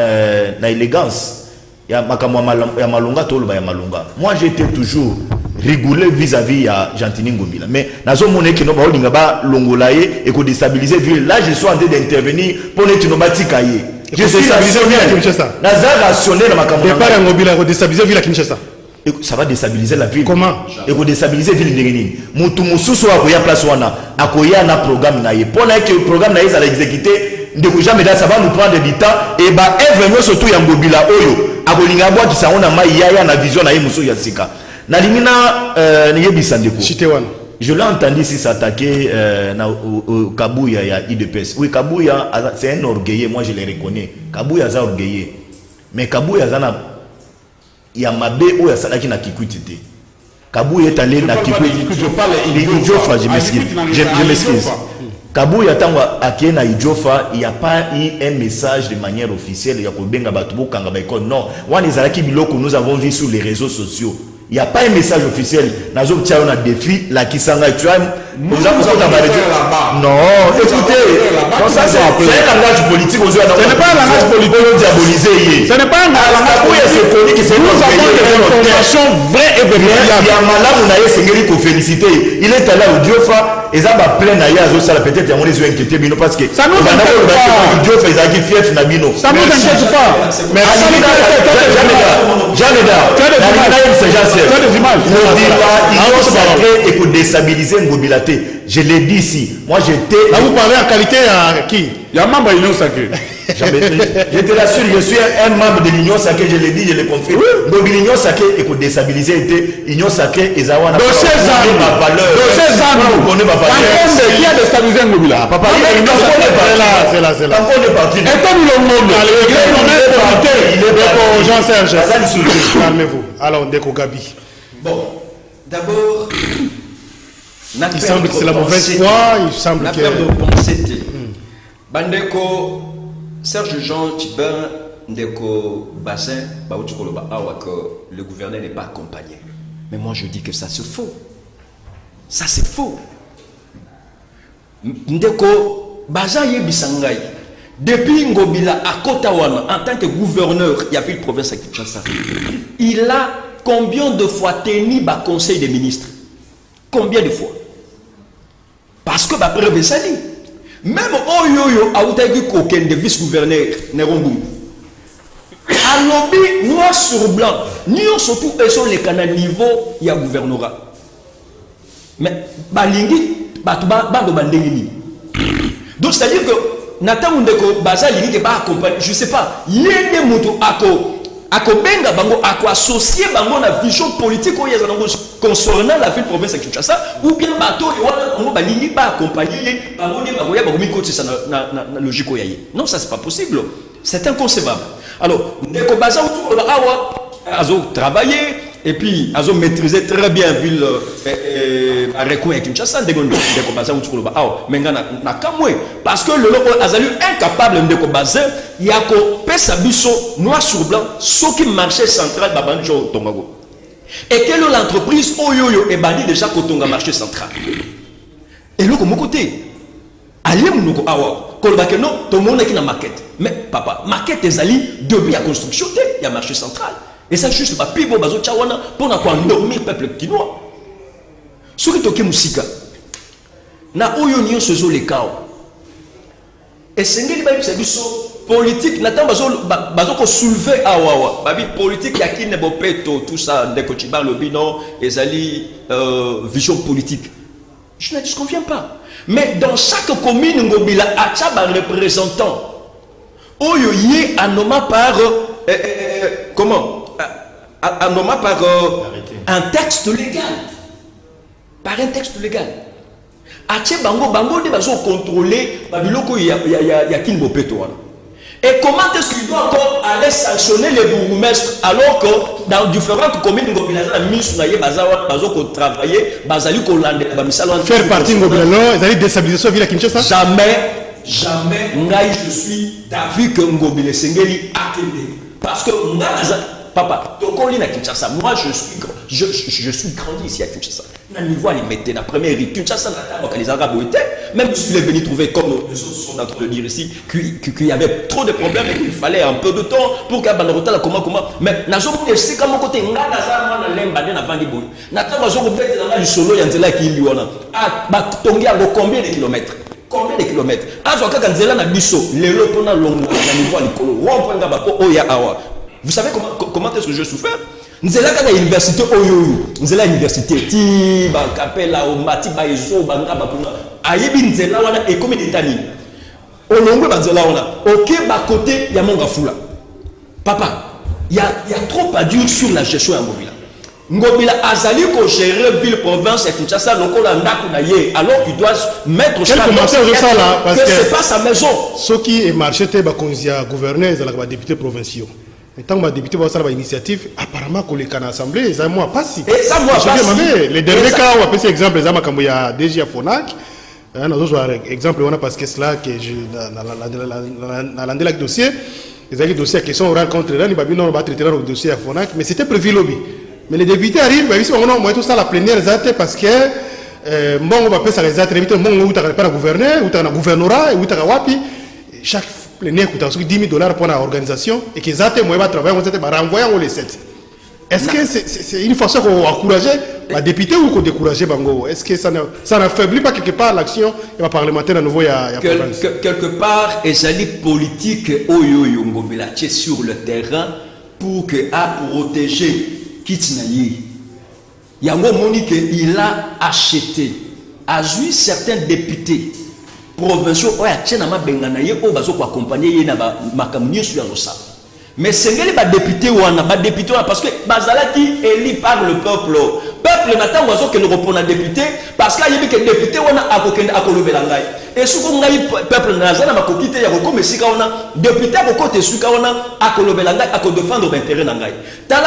na élégance. Il y a makamwa malonga tolo ba ya malonga. Moi j'étais toujours rigoureux vis-à-vis à Gentini Ngobila. Mais nazo moné que no ba holdinga ba longolaye et ko déstabiliser ville. Là je suis en train d'intervenir pour ne tu no batikaye. Je suis déstabiliser ville à Kinshasa. Naza rationnel makamwa. Départ Ngobila ko déstabiliser ville à Kinshasa. Ça va déstabiliser la ville. Comment? Et vous déstabiliser la ville. Moutou Moussoussou a koya place wana. A koya na programme na ye. Pour que le programme na ye ça l'exécuter, de ko jamais ça va nous prendre du temps et bah vraiment surtout ya Ngobila oyo. A kolinga boa qui ça on a maïa na vision na ye Moussou ya sika. Na limina yebisa ndeko. Chitewan. Je l'ai entendu ici s'attaquer au Kabouya ya IDPS. Oui, Kabouya c'est un orgueilleux, moi je le reconnais. Kabouya c'est orgueilleux. Mais Kabouya zana il y a Mabé où il y a Salaki na Kikuitité. Kabou est allé na Kikuitité. Je parle Idjofa, je m'excuse. Kabou est allé na Idjofa, il n'y a pas eu un message de manière officielle. Il y a Kobenga Batoubo Kangabaiko. Non, nous avons vu sur les réseaux sociaux. Il n'y a pas un message officiel. Nous avons un défi, la Kisanga. Nous avons non, écoutez, ça c'est un langage politique. Ce n'est pas un langage politique diabolisé. Ce n'est pas un langage politique. Nous avons des informations vraies et vérifiables. Il y a Malam Naye Sengeli qu'on félicite. Il est allé au Diofa. Et ça va plein d'ailleurs, peut-être on les a inquiétés, parce que ça nous inquiète pas. Dieu fait ça qui fief Nabino. Ça nous inquiète pas. Mais jamais et pour déstabiliser Ngobilate. Je l'ai dit ici. Moi j'étais. Là vous parlez en qualité à qui? Il y a un membre de l'Union sacrée. Je te l'assure, je suis un membre de l'Union sacrée, je l'ai dit, je l'ai confirmé. Donc l'Union sacrée et pour déstabiliser l'Union sacrée et Zawana. Dans ces années, ma valeur. Dans ces années, on connaît ma valeur. Qui a déstabilisé Ngobila? Papa, c'est là. Tant qu'on est parti. Et comme le monde, il est Jean-Serge. Calmez-vous. Alors, Ndeko Gabi. Bon, d'abord, il semble que c'est la mauvaise foi. Il semble que. Bandeko, Serge Jean Chibin, Ndeko Bassin, que le gouverneur n'est pas accompagné. Mais moi je dis que ça se faut. Ça c'est faux. Ndeko baza yebisangai. Depuis Ngobila à Kotawana, en tant que gouverneur, il y avait une province à Kinshasa. Il a combien de fois tenu le conseil des ministres? Combien de fois? Parce que la preuve est sali. Même Oyoyo a eu aucun de vice-gouverneur Nerongou. À lobby, noir sur blanc, nous surtout sont les canaux niveau, il y a gouvernorat. Mais Balingi, donc c'est-à-dire que Nathan Ndeko Baza Lingi va accompagner, je ne sais pas, il y a des motos ako benga bango ako associé bango na vision politique concernant la ville province de Kinshasa ou bien bateau et wala bango balingi ba accompagner bango ne bango ya bango mi côté ça na logique yaye. Non, ça c'est pas possible. C'est inconcevable. Alors, Ndeko Baza autour awa azo travailler et puis azo maîtriser très bien ville à Rekou et Kinshasa Ndeko Baza autour awa menga na kamwe parce que le loco azali incapable Ndeko Baza yako pesa biso noir sur blanc ce qui marché central babanjo tongago et quelle est l'entreprise oyoyo et bandi déjà kotonga marché central et le comme côté allez munoko awa kolbake non tout le monde qui na maquette mais papa maquette ezali depuis la construction il y a marché central et ça juste pas pibo bazo chawana pour na quoi endormir peuple kinois ce qui toke musika na oyo nyo sozo le kao et sengeli ba biso politique n'attend bazo ko soulever awawa babi politique ya kine bopeto tout ça ndeko chibar le bino ezali vision politique. Je ne disconviens pas. Mais dans chaque commune Ngobila acha ba représentant oyo yé anoma par comment anoma par un texte légal. Par un texte légal. Ache bango de bazo contrôler babiloko ya kine bopeto. Et comment est-ce qu'il doit encore aller sanctionner les bourgmestres alors que dans différentes communes faire partie de Ngobila, ils allaient déstabiliser la ville à Kinshasa? Jamais, je suis d'avis que Ngobila Sengeli a tenu. Parce que papa, moi je suis grandi ici à Kinshasa. On niveau les mettait la première rue Kinshasa, les Arabes étaient, même si je venu trouver comme les autres sont en train de dire ici, qu'il y avait trop de problèmes et qu'il fallait un peu de temps pour qu'il y ait un comment. Mais c'est comme mon côté, combien de kilomètres? Combien de kilomètres? Vous savez comment est-ce que je souffert? Nous sommes à l'université Oyoyo, nous sommes à l'université Ti, Capella, Mati, Baïso, Banga, Bakuna, Ayebi, nous sommes là, et comme il est allé. Au long de la ok, côté, il y a mon gafoula. Papa, il y a trop à dire sur la gestion à Ngobila. Ngobila Azali, ko gérer ville, province, et Kinshasa, alors qu'il doit mettre quel commentaire de ça là? Parce que c'est pas sa maison. Ce qui est marché, c'est que gouverneur, les députés provinciaux. Et tant que les députés vont faire l'initiative, apparemment, que les canaux assemblés, ça moi pas si. Et ça moi pas si. Les derniers cas, on a pris cet exemple, les il y a déjà Fonac. Nous avons exemple, on a parce que cela que je dans le dossier, les avis dossiers qui sont orales contre là, nous on va traiter le dossier à Fonac, mais c'était prévu lobby. Mais les députés arrivent, ils sont on tout ça la plénière parce que bon on va passer ça les attributs, bon où tu pas le gouverneur, où tu as un gouvernorat, où tu as wapi chaque plénière coûte $10 000 pour l'organisation et qu'ils ont moi va travailler on va renvoyer les 7. Est-ce que c'est une façon qu'on encourager les députés ou qu'on décourager bango? Est-ce que ça n'affaiblit pas quelque part l'action et parlementaire à nouveau il y a quelque part et ça dit politique oyoyo Ngobila sur le terrain pour protéger Kitinayi. Yango Monique il a acheté a vu certains députés provinciaux accompagner mais c'est les députés parce que Bazalaki élu par le peuple n'attend que nous reprenons député parce qu'il y a des députés et ce qu'on a peuple n'a pas quitté mais si on a député à côté ce qu'on a à défendre l'intérêt d'Angaï.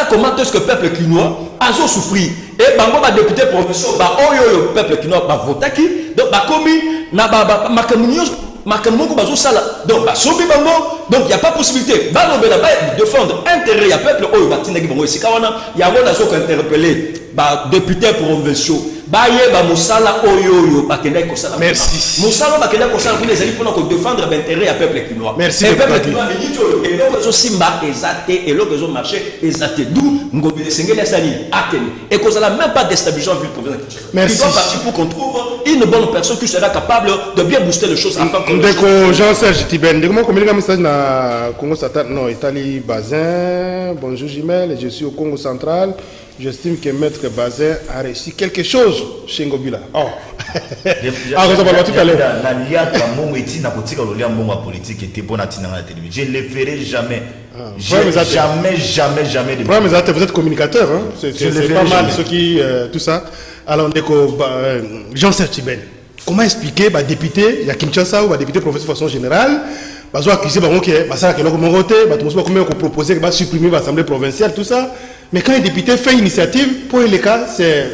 Comment est-ce que le peuple quinois a souffert et bango ba député provinciaux ba oyo peuple quinois ba voté qui donc ba commis na ba makamunyo bazo sala donc ba sobi bango donc il y a pas possibilité ba lobela ba défendre intérêt ya peuple oyo ba tinaki bango esika wana ya ngona so ko interpeller ba député provinciaux Bayeba Moussala Oyoyo Bakenda Kosala. Merci. Moussala Bakenda Kosala pour les alliés pour défendre l'intérêt à peuple quinois. Merci. Le peuple quinois me dit que et l'autre Simba exaté et l'autre marché exaté. D'où Ngobele Sengeli Sali Aken. Et Kosala même pas déstabilisant ville province. Merci. Il doit partir pour qu'on trouve une bonne personne qui sera capable de bien booster les choses afin que. Donc Jean-Serge Tiben, comment communiquer un message na Congo Central, non, Italie Bazin. Bonjour Jimel, je suis au Congo Central. J'estime que Maître Bazin a réussi quelque chose chez Ngobila. Oh. Ah, vous avez tout à l'heure. Je ne le ferai jamais. Jamais. Vous êtes communicateur, hein? C'est pas mal ceux qui tout ça. Alors, Jean-Serge Tiben, comment expliquer bah député, il y a Kinshasa ou bah député professeur de façon générale, bah soit accusé bah ok, bah ça que l'on monté, bah tout le monde proposé bah supprimer l'Assemblée provinciale tout ça. Mais quand un député fait initiative, pour les cas, c'est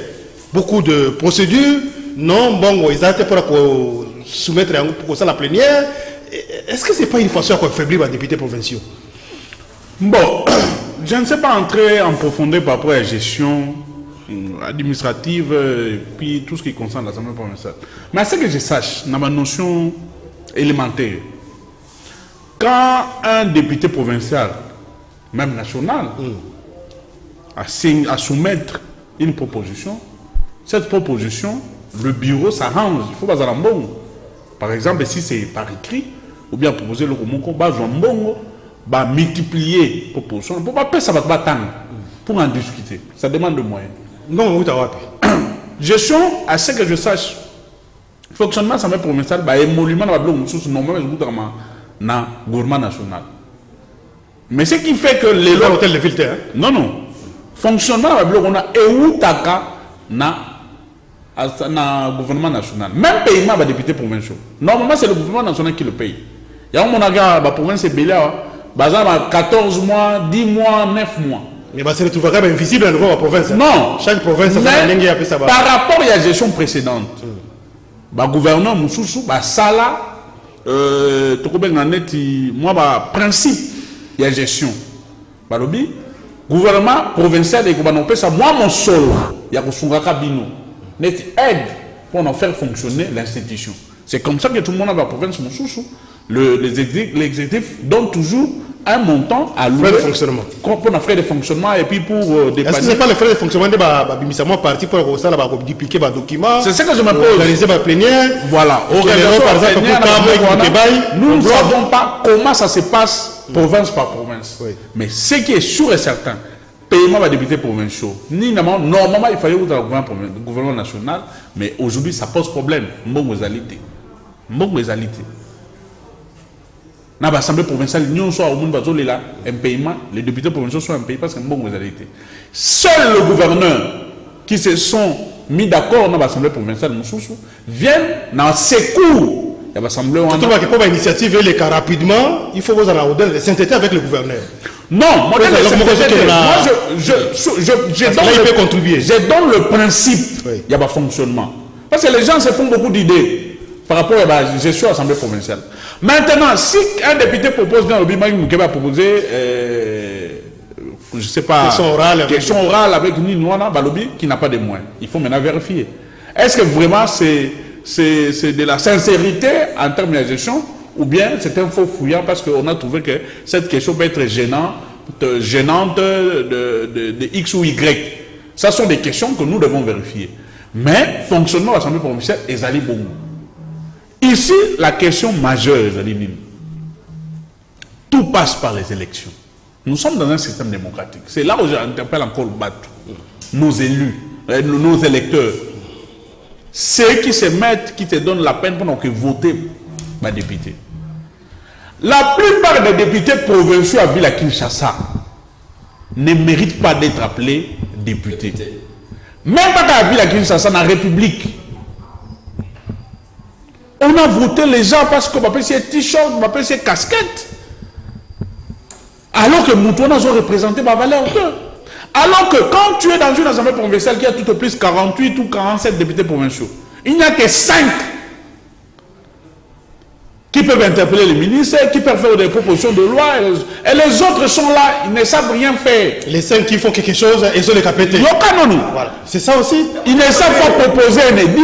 beaucoup de procédures. Non, bon, ils ont pour soumettre pour ça la plénière. Est-ce que ce n'est pas une façon qu'on affaiblit les députés provinciaux? Bon, je ne sais pas entrer en profondeur par rapport à la gestion administrative et puis tout ce qui concerne l'Assemblée provinciale. Mais à ce que je sache, dans ma notion élémentaire, quand un député provincial, même national, à soumettre une proposition, cette proposition, le bureau s'arrange. Il faut pas aller en bon. Par exemple, si c'est par écrit, ou bien proposer le combat, multiplier la proposition, pour pas ça va pour en discuter. Ça demande de moyens. Non, oui, gestion, à ce que je sache, fonctionnement de l'Assemblée provinciale, émolument dans le gouvernement national. Mais ce qui fait que les lois. L'hôtel de filtre. Non. Fonctionnement on a Eutaka na gouvernement national. Même paiement va député provinciaux. Normalement, c'est le gouvernement national qui le paye. Il y a un moment la province est belée, 14 mois, 10 mois, 9 mois. Mais c'est le trouver invisible à nouveau à la province. Non. Chaque province a ça. Par rapport à la gestion précédente, le gouverneur Moussoussou, Sala, moi, principe de la gestion. Balobi, gouvernement provincial et gouvernement ça moi mon solo il y a Kabino net aide pour en faire fonctionner l'institution. C'est comme ça que tout le monde a la province mon sous l'exécutif donne toujours un montant à frais de fonctionnement pour nos frais de fonctionnement et puis pour dépanner. Est-ce que c'est pas le frais de fonctionnement de parti pour ça là dupliquer les documents? C'est ça que je me pose. Organiser la plénière. Voilà. Par exemple nous ne savons pas comment ça se passe province par province. Oui. Mais ce qui est sûr et certain, paiement va députés provinciaux. Normalement, il fallait le gouvernement national, mais aujourd'hui, ça pose problème. Mbongozalité. Dans l'Assemblée provinciale, nous sommes au monde un paiement, les députés provinciaux sont un pays parce que mbongozalité. Seul le gouverneur qui se sont mis d'accord dans l'Assemblée provinciale, viennent dans secours. L'Assemblée pour l'initiative les cas rapidement, il faut vous en avoir de s'entêter avec le gouverneur. Non, moi je donne le principe, il y a un fonctionnement. Parce que les gens se font beaucoup d'idées par rapport à la gestion de l'Assemblée provinciale. Maintenant, si un député propose dans le Bima, il va proposer, je ne sais pas, question orale avec Ninoana Balobi qui n'a pas de moyens. Il faut maintenant vérifier. Est-ce que vraiment c'est de la sincérité en termes de gestion ou bien c'est un faux fouillant parce qu'on a trouvé que cette question peut être gênante de X ou Y. Ce sont des questions que nous devons vérifier. Mais fonctionnement de l'Assemblée provinciale est allé bon. Ici, la question majeure est allée. Tout passe par les élections. Nous sommes dans un système démocratique. C'est là où j'interpelle encore nos élus, nos électeurs. Ceux qui se mettent, qui te donnent la peine pendant que voter ma député. La plupart des députés provinciaux à Ville Kinshasa ne méritent pas d'être appelés députés. Même pas à Ville Kinshasa, dans la République. On a voté les gens parce qu'on appelle ces t-shirts, on appelle ces casquettes. Alors que Moutouana ont représenté ma valeur. Alors que quand tu es dans une assemblée provinciale qui a tout au plus 48 ou 47 députés provinciaux, il n'y a que 5 qui peuvent interpeller les ministres, qui peuvent faire des propositions de loi, et les autres sont là, ils ne savent rien faire. Les 5 qui font quelque chose, ils ont les capétés. Voilà. C'est ça aussi. Ils ne savent pas proposer un édit.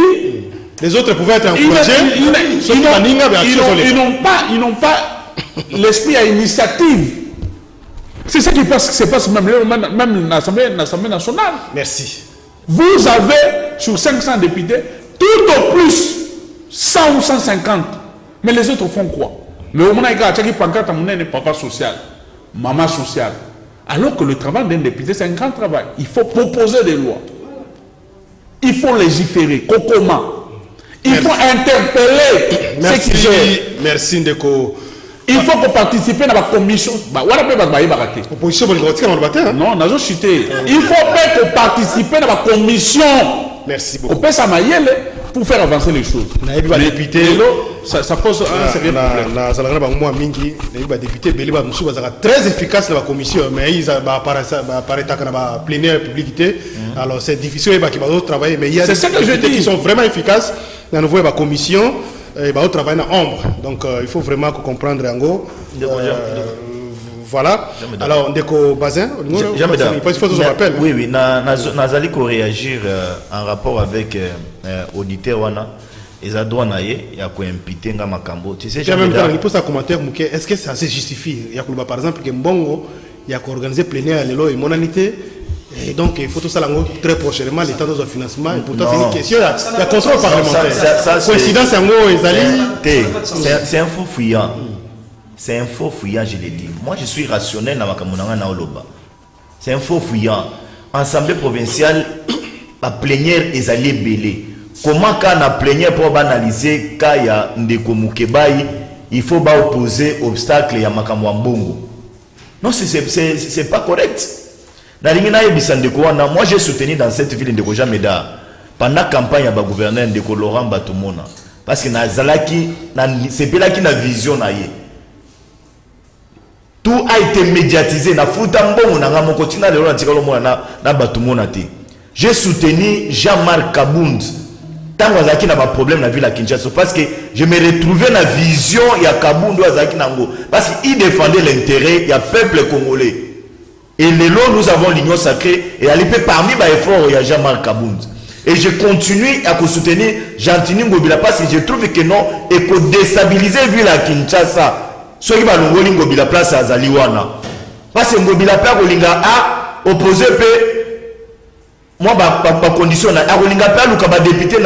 Les autres pouvaient être encouragés. Ils n'ont pas l'esprit à initiative. C'est ça qui se passe même l'Assemblée nationale. Merci. Vous avez sur 500 députés, tout au plus 100 ou 150. Mais les autres font quoi? Mais au moment où il y a un pancarte, papa social, maman social. Alors que le travail d'un député, c'est un grand travail. Il faut proposer des lois. Il faut légiférer. Comment? Il faut interpeller ceux qui gèrent. Merci Ndeko. Il faut qu'on participe dans la commission. Opposition, non, n'a pas cité. Il faut qu'on participe dans la commission. Merci beaucoup. On peut s'amailler pour faire avancer les choses. Ça pose un sérieux problème. Les députés sont très efficaces dans la commission, mais ils apparaissent dans la plénière publicité. Alors c'est difficile de travailler, mais il y a des députés qui sont vraiment efficaces dans la commission. Et bah, on travaille en ombre, donc il faut vraiment comprendre en gros. Voilà. Alors, Ndeko Bazin, il faut que je rappelle. Oui, Nazali ko réagir en rapport avec auditeur wana. Et ça doit nailler, il y a quoi imputer nga makambo. Tu sais, j'ai même temps, il pose un commentaire, est-ce que ça se justifie? Il y a par exemple que Mbongo, il y a organisé plénière l'élo et monanité. Et donc, il faut tout ça très prochainement, les temps de financement. Et pourtant, c'est une question, il y a contrôle parlementaire. Coïncidence, c'est un faux fouillant. C'est un faux fouillant, je l'ai dit. Moi, je suis rationnel dans ma camonanga na oloba. C'est un faux fouillant. Assemblée provinciale, la plénière est allée belé. Comment, quand la plénière pour analyser, quand il y a Ndeko Mukebai, il faut pas opposer obstacle à Makamwambongo. Non, c'est pas correct. Moi j'ai soutenu dans cette ville de Jameda pendant la campagne de gouverneur de Laurent Batumona parce que c'est pas là qui a vision. Tout a été médiatisé. J'ai soutenu Jean-Marc Kabound tant qu'il y a un problème dans la ville de Kinshasa parce que je me retrouvais dans la vision de Kabound parce qu'il défendait l'intérêt du peuple congolais. Et les lots, nous avons l'union sacrée et elle est parmi les efforts, il y a Jean-Marc Kabound. Et je continue à soutenir Jean-Tini Ngobila parce que je trouve que non, et pour déstabiliser la ville à Kinshasa, ceux qui vont Ngobila place à Zaliwana. Parce que Ngobila place a opposé moi, ma condition, à Olinga place, le député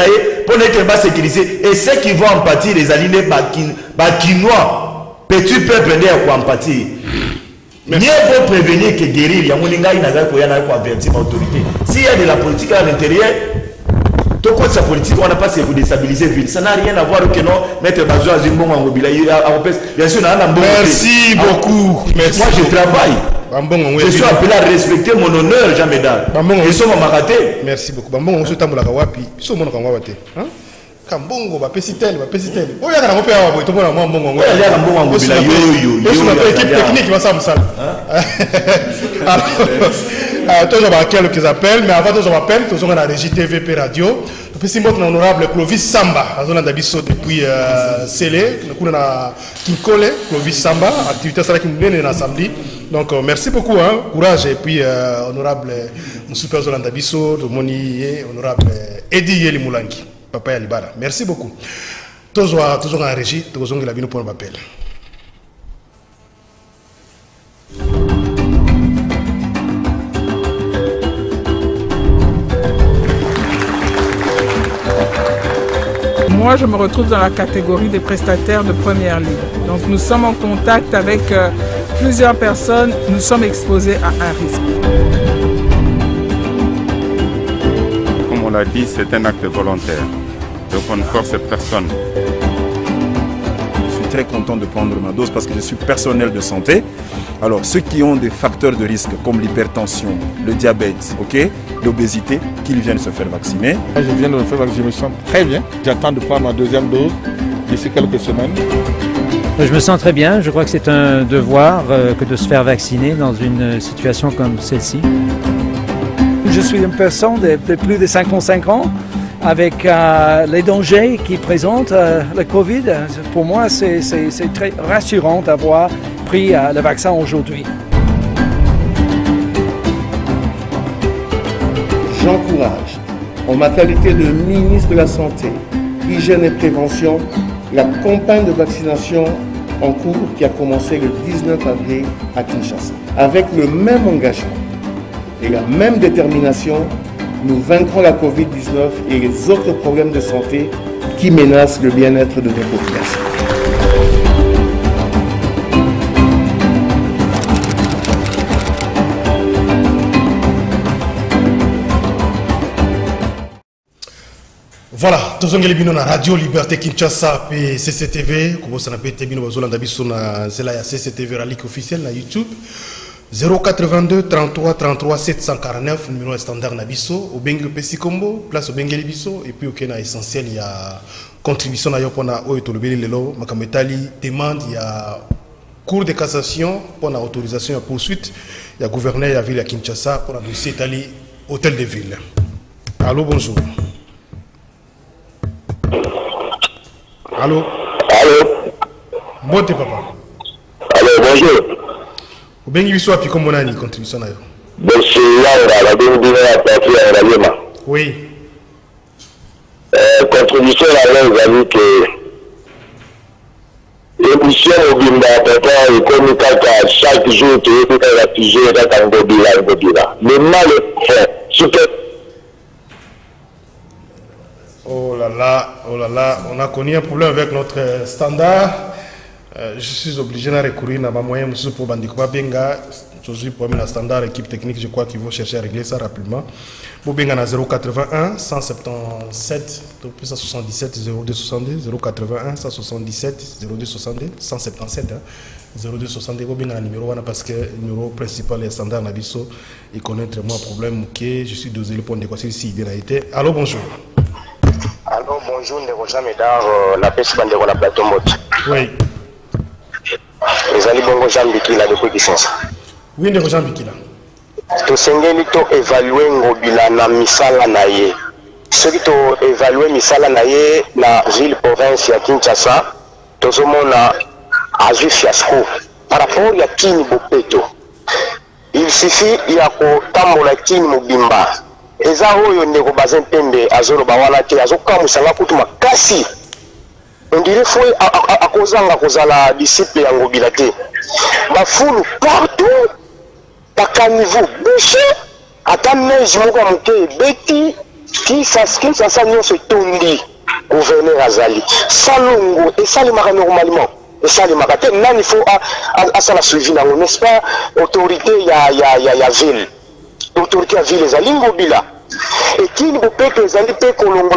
pour ne pas sécuriser. Et ceux qui vont en pâtir, les alliés Bakinois, petit peuple n'est en pâtir. Mieux vaut prévenir que guérir. Il y a avertir l'autorité. S'il y a de la politique à l'intérieur, tout quoi de sa politique, on n'a pas essayé de déstabiliser la ville. Ça n'a rien à voir que non, mettre Bazou à Zimbabwe en Mobile. Bien sûr, merci beaucoup. Merci. Moi, je travaille. Je suis appelé à respecter mon honneur, Jameda. Ils sont maraté. Merci beaucoup. Bambon, on se tambola kawapi. Ils sont mon kawabate. Kambongo ba pesitel. Oh ya kana kopea wabo tomona mbongo. Ya kambongo bila yo. Est-ce que équipe technique va ça me ça? Toujours à quelques appels, mais avant tous appels, tous on a la régie TVP radio. Puis notre honorable Clovis Samba, à zone d'Abisso depuis Sélé, nous avons Kinkole, Clovis Samba, activité ça qui nous vient samedi. Donc merci beaucoup, courage et puis honorable super zone d'Abisso, Moni honorable Eddie Yeli Moulangi. Papa Yalibara. Merci beaucoup. Toujours en régie, toujours la vie pour l'appel. Moi, je me retrouve dans la catégorie des prestataires de première ligne. Donc, nous sommes en contact avec plusieurs personnes. Nous sommes exposés à un risque. Comme on l'a dit, c'est un acte volontaire. Donc on ne force personne. Je suis très content de prendre ma dose parce que je suis personnel de santé. Alors ceux qui ont des facteurs de risque comme l'hypertension, le diabète, l'obésité, qu'ils viennent se faire vacciner. Je viens de me faire vacciner, je me sens très bien. J'attends de prendre ma deuxième dose d'ici quelques semaines. Je me sens très bien. Je crois que c'est un devoir que de se faire vacciner dans une situation comme celle-ci. Je suis une personne de plus de 55 ans avec les dangers qui présentent le Covid. Pour moi, c'est très rassurant d'avoir pris le vaccin aujourd'hui. J'encourage, en ma qualité de ministre de la Santé, Hygiène et Prévention, la campagne de vaccination en cours qui a commencé le 19 avril à Kinshasa. Avec le même engagement et la même détermination, nous vaincrons la Covid-19 et les autres problèmes de santé qui menacent le bien-être de nos populations. Voilà, tozongeli bino na Radio Liberté Kinshasa pe CCTV, kobosa na pete bino bazolanda biso na zela ya CCTV Ralik officiel na YouTube. 082 33 33 749 numéro standard na biso, obengi pesi kombo, place obengeli biso et puis okena essentiel ya contribution na yo pona oyo tolobeli lelo makametali demande ya Cour de cassation pour la autorisation à poursuite. Il y a gouverneur de la ville de Kinshasa pour la dossier Itali, hôtel de ville. Allô, bonjour. Allô. Allô. Bon, t'es papa. Allô, bonjour. Vous avez vu quoi, puis comment on a une contribution? Monsieur Yanga, la bienvenue à la partie à la Lima. Oui. Contribution à la vous avez que l'émission au Bimba, papa, et comme chaque jour, tu es réfugié dans un Gobila. Le mal est fait. Super. Oh là là, on a connu un problème avec notre standard. Je suis obligé de recourir à ma moyen pour Bandikoba Benga. Je suis pour la standard équipe technique, je crois qu'ils vont chercher à régler ça rapidement. Pour Benga 081 177 177 0262 081 177 0262 177 0262 pour Benga numéro 1 parce que le numéro principal est standard Nabiso. Il connaît très bien un problème que je suis dosé le point de quoi si il a été. Allô, bonjour. Allô, bonjour, Ndéroja Médard, la pêche bandero la plateau mot. Oui. Les alliés bongo Jambiki là depuis Kisensa. Oui, Ndéroja Bikila. To sengeli to évaluer ngobila na misala na ye. Ceux to évaluer misala na ye na ville province ya Kinshasa, to somona a vu fiasco par rapport ya Kini Bopeto. Il suffit ya ko tambola Kini Mobimba. Eza oyo ndeko bazen pembe azolo bawana te azokamusanga kutu makasi. On dirait faut à kozanga kozala disciple ya ngobila te. Bafulu partout. Par niveau bouché, à ta neige, mon beti, qui s'assagne se tondi, gouverneur Azali. Salongo, et ça les marins normalement. Et ça les marins, là il faut à ça la suivi, n'est-ce pas? Autorité, il y a ville. Autorité à ville, les alingo bila. Et qui ne peut que les alliés paient Colombo,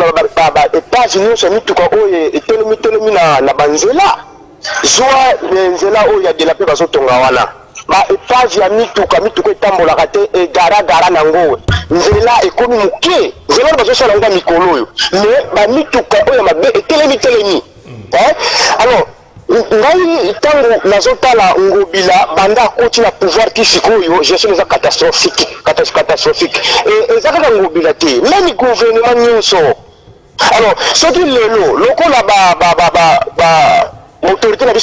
et pas venir sur tout cas, et télémi na banzela. Soit les là où il y a de la paix à Zotongawana. Ma epage ya mituka etambola kate e gara nango nzela ekomi muke nzela bazo sala nga mikolo yo mais ba mituka oyo mabe etelemi alors ngai tango nazotala ngobila banda koti na pouvoir kisikoyo gestion eza catastrophique et eza kaka ngobila te même gouvernement nyonso alors soki lelo lokola l'autorité n'a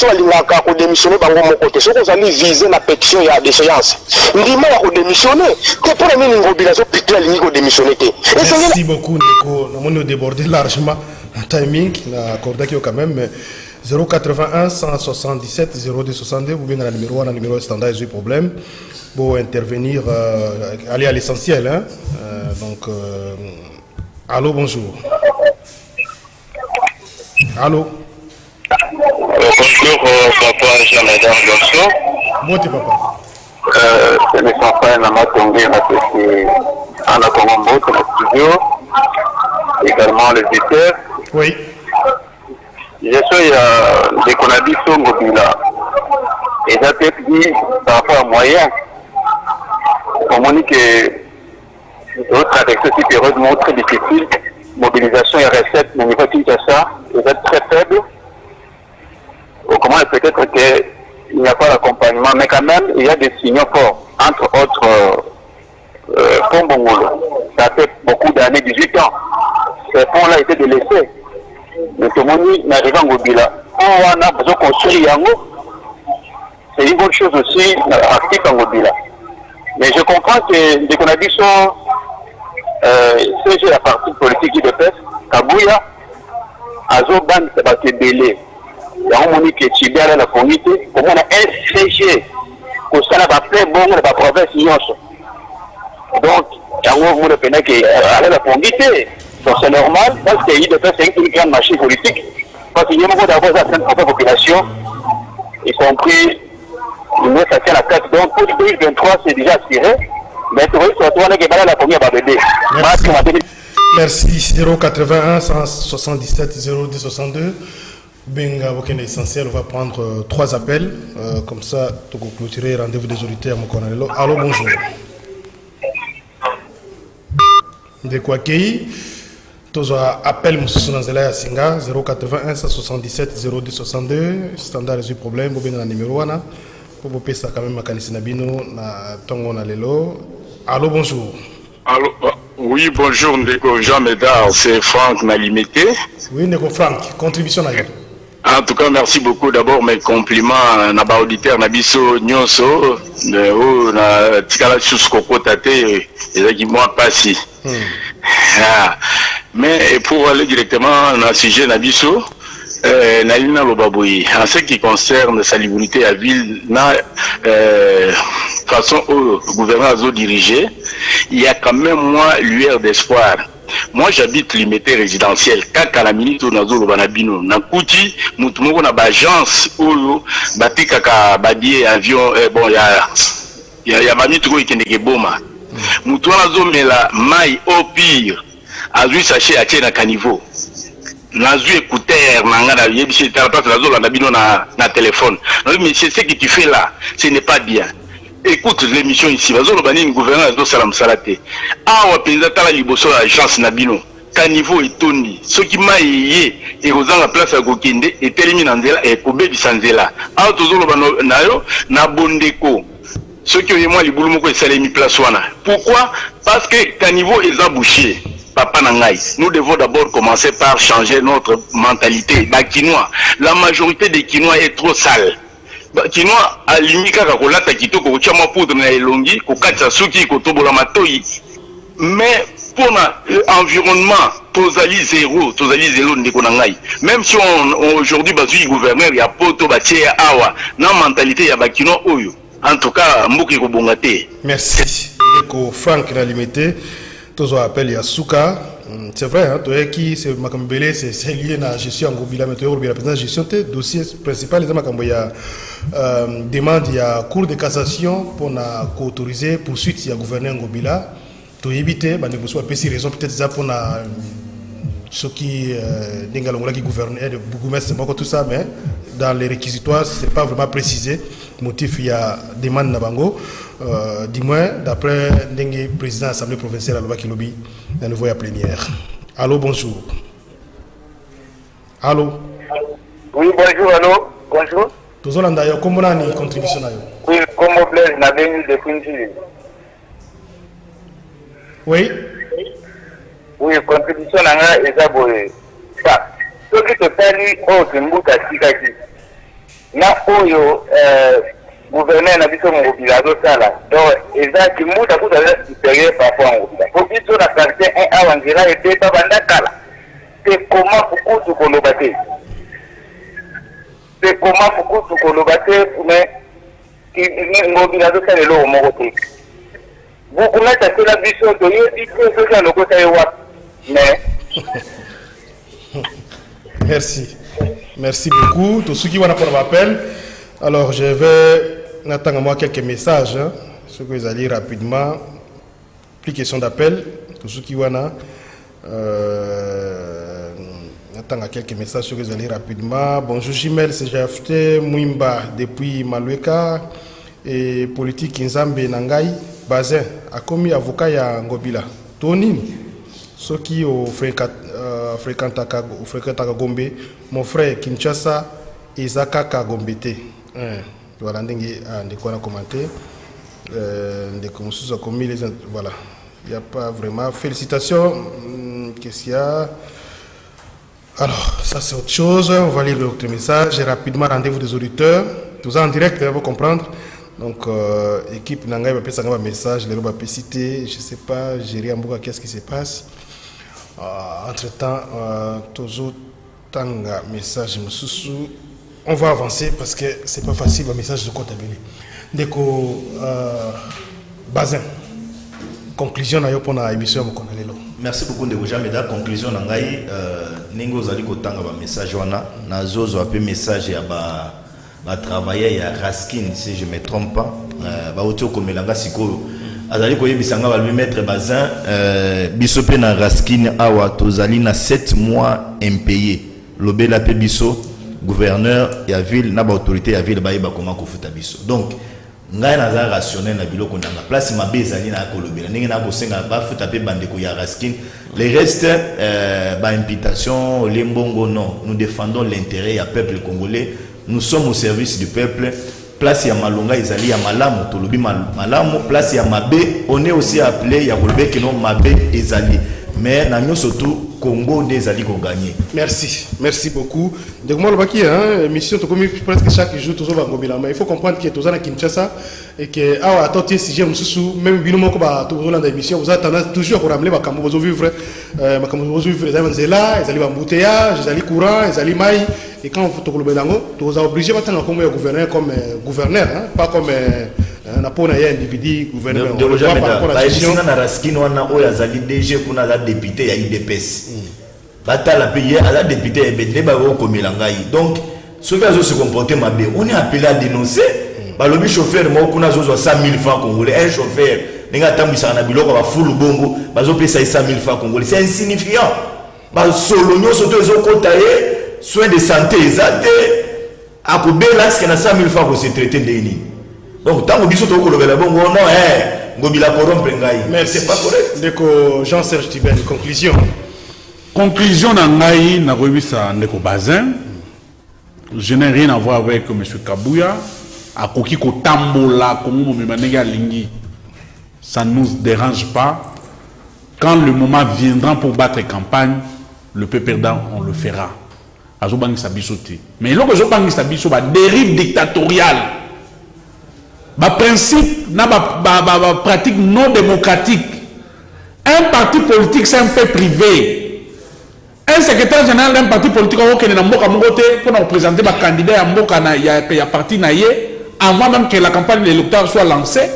pas de démissionner dans mon côté. Ce qu'on a mis visé la pétition et la déchéance. Ndima a démissionné. C'est pour les mobilisation plutôt à l'unique démissionner. Merci beaucoup, Nico. Nous avons débordé largement le timing. On a accordé quand même 081 177 0262. Vous venez à la numéro 1, le numéro standard, j'ai problème. Pour intervenir, aller à l'essentiel. Hein? Allô, bonjour. Allô. Bonjour, papa Jean-Médard Gorso. Moi, t'es papa. C'est mes enfants, la matongé, en a Congo, dans le studio. Également les éditeurs. Oui. Je suis des Konadi Songobila. Et ça peut dit par rapport à moyen. On dit que d'autres avec ce période très difficile. Mobilisation et recettes, au niveau de Kinshasa, vous êtes très faible. Comment peut-être qu'il n'y a pas d'accompagnement, mais quand même, il y a des signaux forts, entre autres, Pombongolo. Ça fait beaucoup d'années, 18 ans. ces fonds-là étaient délaissés. Mais tout le monde n'arrive pas à Ngobila. On a besoin de construire Yango. C'est une bonne chose aussi, actif en Ngobila. Mais je comprends que dès qu'on a dit ça, c'est la partie politique qui dépasse. Kabouya, Azoban, c'est pas que délai. Il y a un moment qui est tibé à la communauté. Comme on a un CG, pour ça, on a fait bon, on a pas province, donc, il y a un moment qui est à la communauté. Donc c'est normal, parce que l'IDPS c'est une grande machine politique. Parce qu'il y a beaucoup d'abord à la population, y compris le moins ça tient la tête. Donc pour 2023 c'est déjà aspiré. Mais tu vois, surtout on est qui la première va bébé. Merci. 081 177 0262. Benga Bokene essentiel, on va prendre 3 appels. Comme ça, tu peux clôturer rendez-vous des auditeurs. Allô, bonjour. De quoi qu'il tous appel Moussou Nanzela Singa 081 177 0262 standard résout problème vous venez numéro 1 pour vous payer ça quand même à Kanisinabino na tongo na lelo. Allô, bonjour. Allô, oui, bonjour Ndeko Jean Médard, c'est Franck Nalimité. Oui, Ndeko Franck, contribution à vous. En tout cas, merci beaucoup. D'abord, mes compliments à nos auditeurs, Nabiso Nyonso, na Tikala Chuskoko Tate, et qui moi passé. Mais pour aller directement dans le sujet Nabiso, Nalina Lobaboui, en ce qui concerne sa salubrité à ville, façon au gouvernement à diriger, il y a quand même moins lueur d'espoir. Moi j'habite limité résidentiel. Kaka la ministre Nazo Banabino, Nakuti, Moutumoko na agence ou batika ka badie avion bon il y a mami trop ikendeke boma. Moutou Nazo mela mai au pire. Azui sachet atie na caniveau. Nazu écouteur nangana yebiché ta place Nazo Banabino na téléphone. Mais c'est ce que tu fais là, ce n'est pas bien. Écoute l'émission ici, vas-y, le bani gouverneur de Salam Salate. Ah, on a la liboso agence Nabino. Caniveau et Tony. Ce qui m'a yé, et aux la place à Gokinde, et Télémine Andela, et Kobe Bisanzela. Ah, tous les banayo, na Bondeko. Ce qui est moi, les boulomoko et Salemi place wana. Pourquoi? Parce que Caniveau est abouché. Papa Nangaï. Nous devons d'abord commencer par changer notre mentalité. Bah, Quinois. La majorité des Quinois est trop sale. Kinois alimika kakolata kitoko kochama poudre na elongi kokatsa suki kotobola matoi mais pour l'environnement tozali zéro ndeko na ngai même si aujourd'hui bazui gouverneur ya poto batie awa na mentalité ya bakino oyo en tout cas mboki ko bongate. Merci ndeko Franck na limité tozo appel ya Souka. C'est vrai, hein, c'est lié à la gestion en Ngobila, mais la présence gestion le dossier principal, il y a demande, il y a cour de cassation pour autoriser poursuite, il y a gouverneur Ngobila, pour éviter, il y a raison peut-être pour ceux qui gouvernent, le bourgmestre, tout ça, mais dans les réquisitoires, ce n'est pas vraiment précisé. Motif, il y a demande Nabango. Du moins, d'après le président de l'Assemblée provinciale à Lobakilobi, la nouvelle plénière. Allô, bonjour. Allô. Oui, bonjour, allô. Bonjour. Tout le monde d'ailleurs, comment on a une contribution? Oui, comme on plaît, je n'avais eu de contribution. Oui. Oui, contribution est d'abord. Ça, ce qui te fait, c'est un bout à Tikaki. Na oyo gouverneur na biso Ngobila do sala donc ezaki muta kuta supérieur par rapport à Ngobila pour biso na quartier 1 awa ngira ete pa banda kala c'est comment kukutu kolobate c'est comment kukutu kolobate mais Ngobila do sala lo moko te beaucoup mettre que la biso to yebi que ce que le côté wa mais merci. Merci beaucoup. Tous ceux qui vont prendre l'appel. Alors, je vais attendre moi quelques messages. Hein, ceux que vous allez rapidement. Plus question d'appel. Tous ceux qui vont attendre quelques messages. Ceux que vous allez rapidement. Bonjour Jimel, c'est Jafte Mouimba depuis Malueka et politique Nzambe Nangai. Bazin a commis avocat à Ngobila. Tony, ceux qui ont fréquenté Gombe, mon frère Kinshasa et Zaka Kagombete. Voilà, on a commenté. Voilà, il n'y a pas vraiment. Félicitations, Qu'est-ce qu'il y a? Alors, ça c'est autre chose. On va lire l'autre message. Et rapidement, rendez-vous des auditeurs. Tout ça en direct, vous comprendre. Donc, équipe Nangaï va passer un message. Les va citer. Je ne sais pas, Géry Ambouga, qu'est-ce qui se passe? Entre-temps, toujours tanga message. On va avancer parce que c'est pas facile le message de compte à venir. Déco Bazin. Conclusion na yo pour la émission Mokonalelo. Merci beaucoup de vous jamais dar conclusion na ngai ningo zali ko tanga ba message wana na zozo apé message ya ba travailler ya Raskin si je me trompe pas ba otio komelanga siko azali ko yebisanga ba lui mettre Bazin biso pe na Raskin awa tozali na 7 mois impayé lobela pe biso gouverneur ya ville na ba autorité ya ville ba yeba comment ko futa biso donc ngai naza rationnel na biloko ndanga place mabe ezali na kolobela ndenge na kosenga ba futa pe bandeko ya Raskin les restes ba imputation lembongo non nous défendons l'intérêt ya peuple congolais nous sommes au service du peuple place ya malonga ezali ya malamu tolobi malamu place ya mabe on est aussi appelé ya kolbe que non mabe ezali mais na nyo surtout Congo des alliés qu'on gagné. Merci beaucoup. Donc moi le baki mission comme presque chaque jour toujours va ngobila mais il faut comprendre que tous à Kinshasa et que attends si j'aime sous même binomo ko ba toujours dans émission vous attendez toujours pour ramener ba kambo vous vivre les avanzela les alliés embouteillage les alliés courant les alliés mai et quand vous to belango vous obligé ba tanga comme gouverneur pas comme na pona ya individu gouverneur de par rapport à la gestion na Raskin wana o ya zali DG kuna la député ya IDPS batala payer à la député et bedle ba ko komelangai donc ceux qui se comporter mabe on est appelé à dénoncer ba lobi chauffeur mo kuna zo 100 000 francs congolais un chauffeur ninga tambisa na biloko ba full bongo bazo pesa 100 000 francs congolais c'est insignifiant ba solo nyo soto zo kotaye soins de santé ezate akobela ce que na 100 000 francs ko se traiter ndeni. Donc, tant que vous êtes au Colombier, bon, non, Ngobila corrompre ngai. Mais c'est pas correct. Ndeko Jean-Serge Tiben, conclusion. Conclusion Nangaï, na revisa Ndeko Bazin. Je n'ai rien à voir avec M. Kabouya. A Koki Kotambola, comme Momemanega Lingi. Ça ne nous dérange pas. Quand le moment viendra pour battre campagne, le peu perdant, on le fera. Azobangi Sabisote. Mais lorsque Azobangi Sabisote, dérive dictatoriale. Ba principe, na ba pratique non démocratique. Un parti politique, c'est un fait privé. Un secrétaire général d'un parti politique qui est pour nous présenter un candidat à parti avant même que la campagne électorale soit lancée.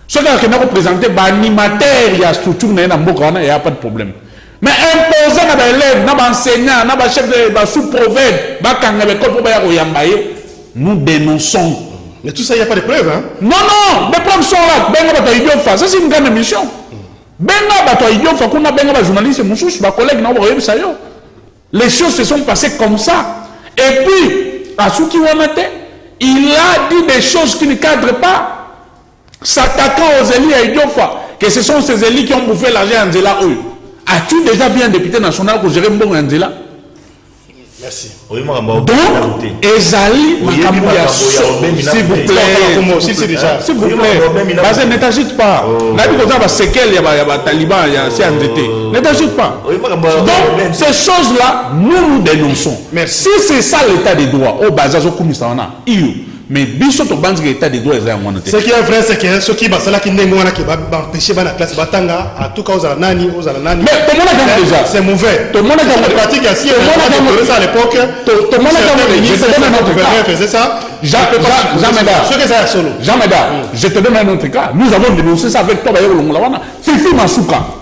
Ce qui est représenté par l'animateur, il y a structure, il n'y a pas de problème. Mais imposant à l'élève, à l'enseignant, à chef de sous-prophète, nous dénonçons. Mais tout ça, il n'y a pas de preuves, hein? Non, non, les preuves sont là. Ça, c'est une grande émission. Les choses se sont passées comme ça. Et puis, à Souki Wamate, il a dit des choses qui ne cadrent pas. S'attaquant aux élus à Idiofa, que ce sont ces élus qui ont bouffé l'argent Anzela. As-tu déjà vu un député national pour gérer Mbongo Anzela? Merci. Donc, Ezali, s'il vous plaît, s'il vous plaît, parce que ne t'agite pas. N'a dit qu'on a séquelles, il y a Taliban, il y a CNDT. Ne t'agite pas. Donc, ces choses-là, nous nous dénonçons. Si c'est ça l'état des droits, au bazar, au Kumisana, mais biso to banzi l'état des droits est moins ce qui est vrai c'est que ceux qui basala qui n'aiment qui va empêcher la classe batanga à tout cas aux nani mais tout le monde a déjà c'est mauvais tout le monde a pratique ici tout le monde a ça à l'époque tout le monde a faisait ça Jean Médard, je te donne un autre cas. Nous avons dénoncé ça avec toi, Fifi Masuka.